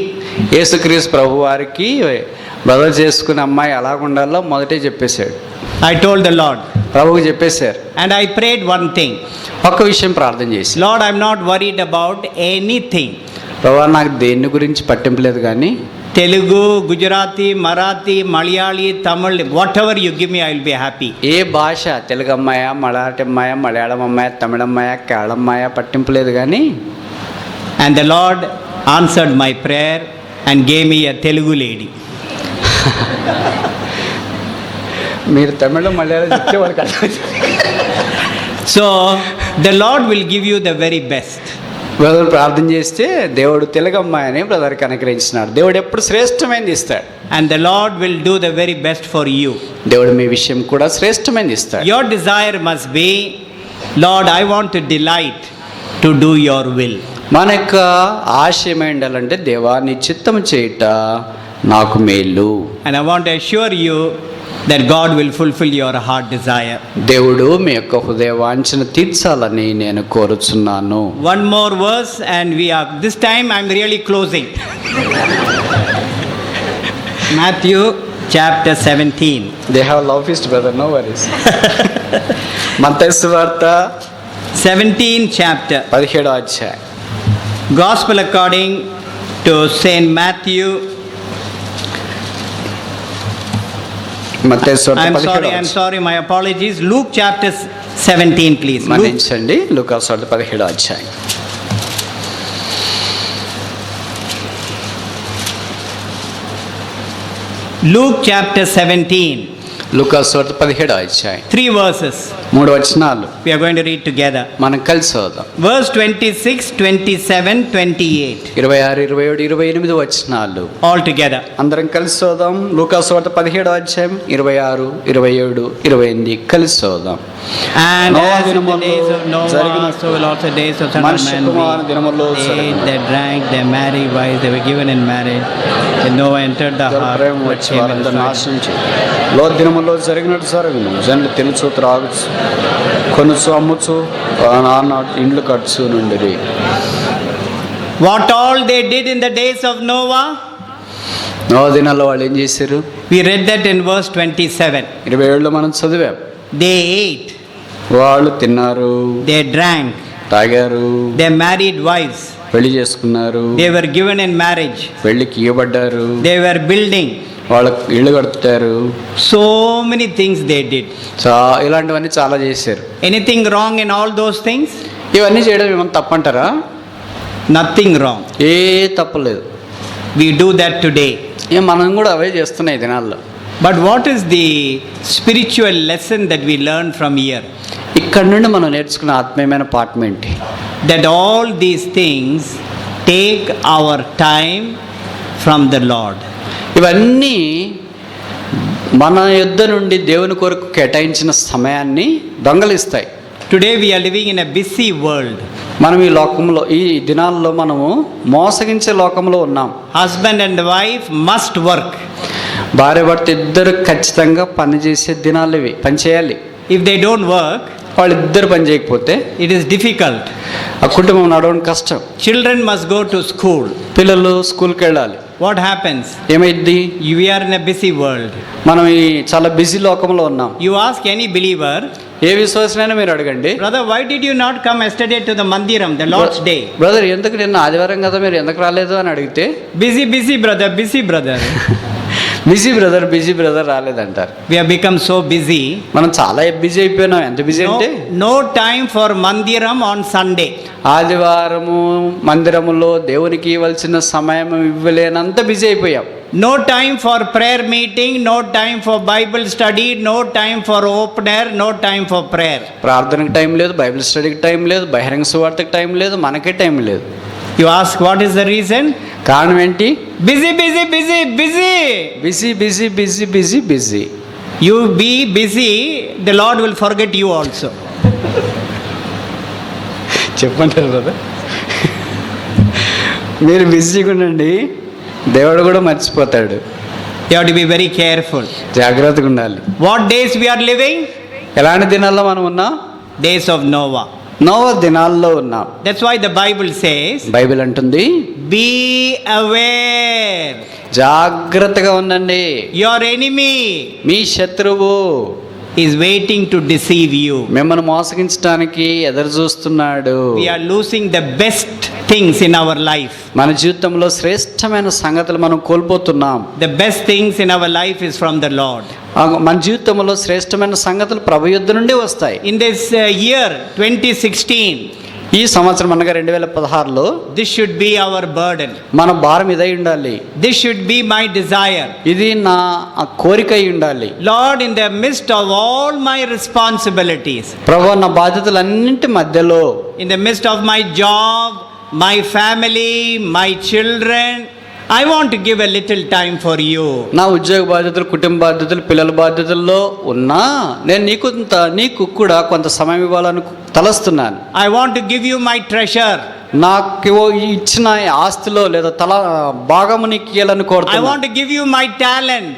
యేసుక్రీస్తు ప్రభు వారికి brother చేసుకునే అమ్మాయి ఎలా ఉండాలో మొదటే చెప్పేశాడు. I told the Lord. ప్రభువుకి చెప్పేశారు. And I prayed one thing. ఒక్క విషయం ప్రార్థన చేసి, Lord, I'm not worried about anything. ప్రభువా నాకు దేని గురించి పట్టింపలేదు, కానీ Telugu, Gujarati, Marathi, Malayali, Tamil, whatever you give me, I will be happy. ఏ భాష, తెలుగు అమ్మాయ, మరాఠీ అమ్మాయ, మలయాళం అమ్మాయ, తమిళ అమ్మాయ, కేరళ అమ్మాయ పట్టింపలేదు కానీ. And the Lord answered my prayer and gave me a Telugu lady. మీరు తమిళం మలయాళం చెప్తే వాళ్ళకి అర్థం. So the Lord will give you the very best. Brother ప్రార్థన చేస్తే దేవుడు తెలుగు అమ్మాయిని బ్రదర్కి అనుగ్రహించినాడు. దేవుడు ఎప్పుడు శ్రేష్టమైనది ఇస్తాడు. And the Lord will do the very best for you. దేవుడు మీ విషయం కూడా శ్రేష్టమైనది ఇస్తాడు. Your desire must be, Lord, I want to delight to do your will. మన యొక్క ఆశయం ఏంటాలంటే దేవా నీ చిత్తము చేయుట నాకు మేలు. And I want to assure you that God will fulfill your heart desire. దేవుడు మీ యొక్క హృదయ వాంఛను తీర్చాలని నేను కోరుచున్నాను. One more verse and this time I'm really closing. Matthew chapter 17. They have love feast, brother, no worries. మత్తయి సువార్త 17th chapter. 17వ అధ్యాయం. Gospel according to Saint Matthew. మత్తయి సువార్త 17వ I'm sorry, my apologies. Luke chapter 17, please. మన్నించండి. లూకా సువార్త 17వ అధ్యాయం. Luke chapter 17. లూకా సువార్త 17వ అధ్యాయం. 3 verses. 3 వచనాలు We are going to read together. మనం కలిసి చదువుదాం. Verse 26, 27, 28. 26, 27, 28 వచనాలు All together. అందరం కలిసి చదువుదాం. లూకాసు వార్త 17వ అధ్యాయం 26, 27, 28 కలిసి చదువుదాం. And Noah as in the దినములలో days of Noah, జరిగిన so will also the days of Son of మనుష్య Man కుమారుని దినములలో be. They జరిగిన ate, they drank, they married wives, they were given in marriage. And Noah entered the ark, Prema but వచ్చి came in వారందరూ the నాశనం చేయాలి. లోతు దినములో జరిగినట్టు జరుగును. జనులు తినుచు త్రాగుచు కొనుచు అమ్ముచు నాన్న ఇండ్లు కట్టుచు నుండిరి. What all they did in the days of Noah? Noah దినాల్లో వాళ్ళు ఏం చేశారు? We read that in verse 27. 27లో మనం చదివాం. They ate, వాళ్ళు తిన్నారు, they drank, తాగారు, they married wives, పెళ్లి చేసుకున్నారు, they were given in marriage, పెళ్లికి ఇవ్వబడ్డారు, they were building. వాళ్ళ ఇళ్ళు కడుతారు. So many things they did. ఇలాంటివన్నీ చాలా చేశారు. Anything wrong in all those things? ఇవన్నీ చేయడం ఏమన్నా తప్పంటారా? Nothing wrong. ఏ తప్పలేదు. We do that today. మనం కూడా అవే చేస్తున్నాయి ఈ దినాల్లో. But what is the spiritual lesson that we learn from here? ఇక్కడ నుండి మనం నేర్చుకున్న ఆత్మీయమైన పాఠం ఏంటి? That all these things take our time from the Lord. ఇవన్నీ మన యుద్ధ నుండి దేవుని కొరకు కేటాయించిన సమయాన్ని దొంగలిస్తాయి. Today we are living in a busy world. మనం ఈ లోకంలో ఈ దినాల్లో మనము మోసగించే లోకంలో ఉన్నాం. Husband and wife must work. భార్య భర్త ఇద్దరు ఖచ్చితంగా పని చేసే దినాలు ఇవి. పని చేయాలి. If they don't work, వాళ్ళిద్దరు పని చేయకపోతే it is difficult. ఆ కుటుంబం నడవడం కష్టం. Children must go to school. పిల్లలు స్కూల్కి వెళ్ళాలి. What happens? ఏమైద్ది? We are in a busy world. మనం ఈ చాలా బిజీ లోకంలో ఉన్నాం. You ask any believer, ఏ విశ్వాసనైనా మీరు అడగండి, brother, why did you not come yesterday to the Mandiram, the Lord's Day? Brother ఎందుకు నిన్న ఆదివారం కదా మీరు ఎందుకు రాలేదు అని అడిగితే, Busy, busy brother, busy brother. Busy brother రాలేదంటారు. We have become so busy. మనం చాలా బిజీ అయిపోయినాం. ఎంత బిజీ అంటే No time for Mandiram on Sunday. ఆదివారము మందిరములో దేవునికి ఇవ్వాల్సిన సమయం ఇవ్వలేనంత బిజీ అయిపోయాం. No time for prayer meeting, no time for Bible study, no time for opener, no time for prayer. ప్రార్థనకు టైం లేదు, బైబిల్ స్టడీకి టైం లేదు, బహిరంగ సువార్తకి టైం లేదు, మనకే టైం లేదు. You ask what is the reason? కారణం ఏంటి? Busy, busy, busy, busy. Busy busy busy busy busy. You be busy, the Lord will forget you also. చెప్పంటారు కదా, మీరు బిజీగా ఉండండి, దేవుడు కూడా మర్చిపోతాడు. You have to be very careful. జాగ్రత్తగా ఉండాలి. What days we are living? ఎలాంటి దినాల్లో మనం ఉన్నాం? Days of Noah. నోవా దినాల్లో ఉన్నాం. That's why the Bible says, Bible అంటుంది, be aware. జాగ్రత్తగా ఉండండి. Your enemy మీ శత్రువు is waiting to deceive you. మిమ్మల్ని మోసగించడానికి ఎదురు చూస్తున్నాడు. We are losing the best things in our life. మన జీవితంలో శ్రేష్టమైన సంగతులు మనం కోల్పోతున్నాం. The best things in our life is from the Lord. మన జీవితంలో శ్రేష్టమైన సంగతులు ప్రభు యుద్ధ నుండి వస్తాయి. In this year 2016, ఈ సంవత్సరం అనగా 2016లో this should be our burden. మన భారం ఇదై ఉండాలి. This should be my desire. ఇది నా కోరిక అయి ఉండాలి. Lord, in the midst of all my responsibilities, ప్రభు నా బాధ్యతలన్నింటి మధ్యలో, in the midst of my job, my family, my children, I want to give a little time for you. నా ఉద్యోగ బాధ్యతలు, కుటుంబ బాధ్యతలు, పిల్లల బాధ్యతల్లో ఉన్నా నేను నీకు కూడా కొంత సమయం ఇవ్వాలని తలస్తున్నాను. I want to give you my treasure. నాకు ఇచ్చిన ఆస్తిలో లేదా భాగము నీకు ఇవ్వాలని I కోరుతున్నాను. want to give you my talent.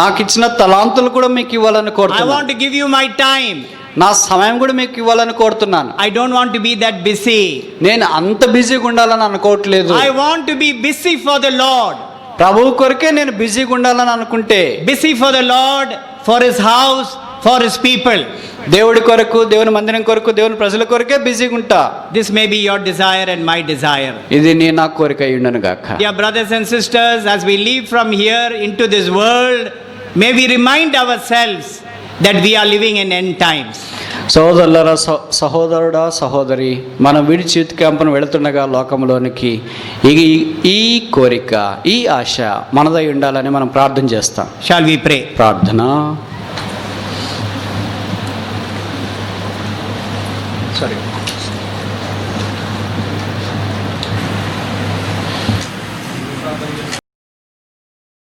నాకు ఇచ్చిన తలాంతులు కూడా మీకు ఇవ్వాలని I కోరుతున్నాను. want to give you my time. నా సమయం కూడా మీకు ఇవ్వాలని కోరుతున్నాను. I don't want to be that busy. నేను అంత బిజీగా ఉండాలని అనుకోవట్లేదు. I want to be busy for the Lord. ప్రభువు కొరకే నేను బిజీగా ఉండాలని అనుకుంటే, Busy for the Lord, for His house, for His people. దేవుడి కొరకు, దేవుని మందిరం కొరకు, దేవుని ప్రజల కొరకే బిజీగా ఉంటా. This may be your desire and my desire. ఇది నా కోరిక అయి ఉండను గాక. Dear brothers and sisters, as we leave from here into this world, may we remind ourselves that we are living in end times. సోదరులరా, సహోదరుడా, సహోదరి, మనం విడిచి క్యాంపును వెళుతుండగా లోకంలోనికి ఈ కోరిక, ఈ ఆశ మనదై ఉండాలని మనం ప్రార్థన చేస్తాం. Shall we pray? ప్రార్థన. సరే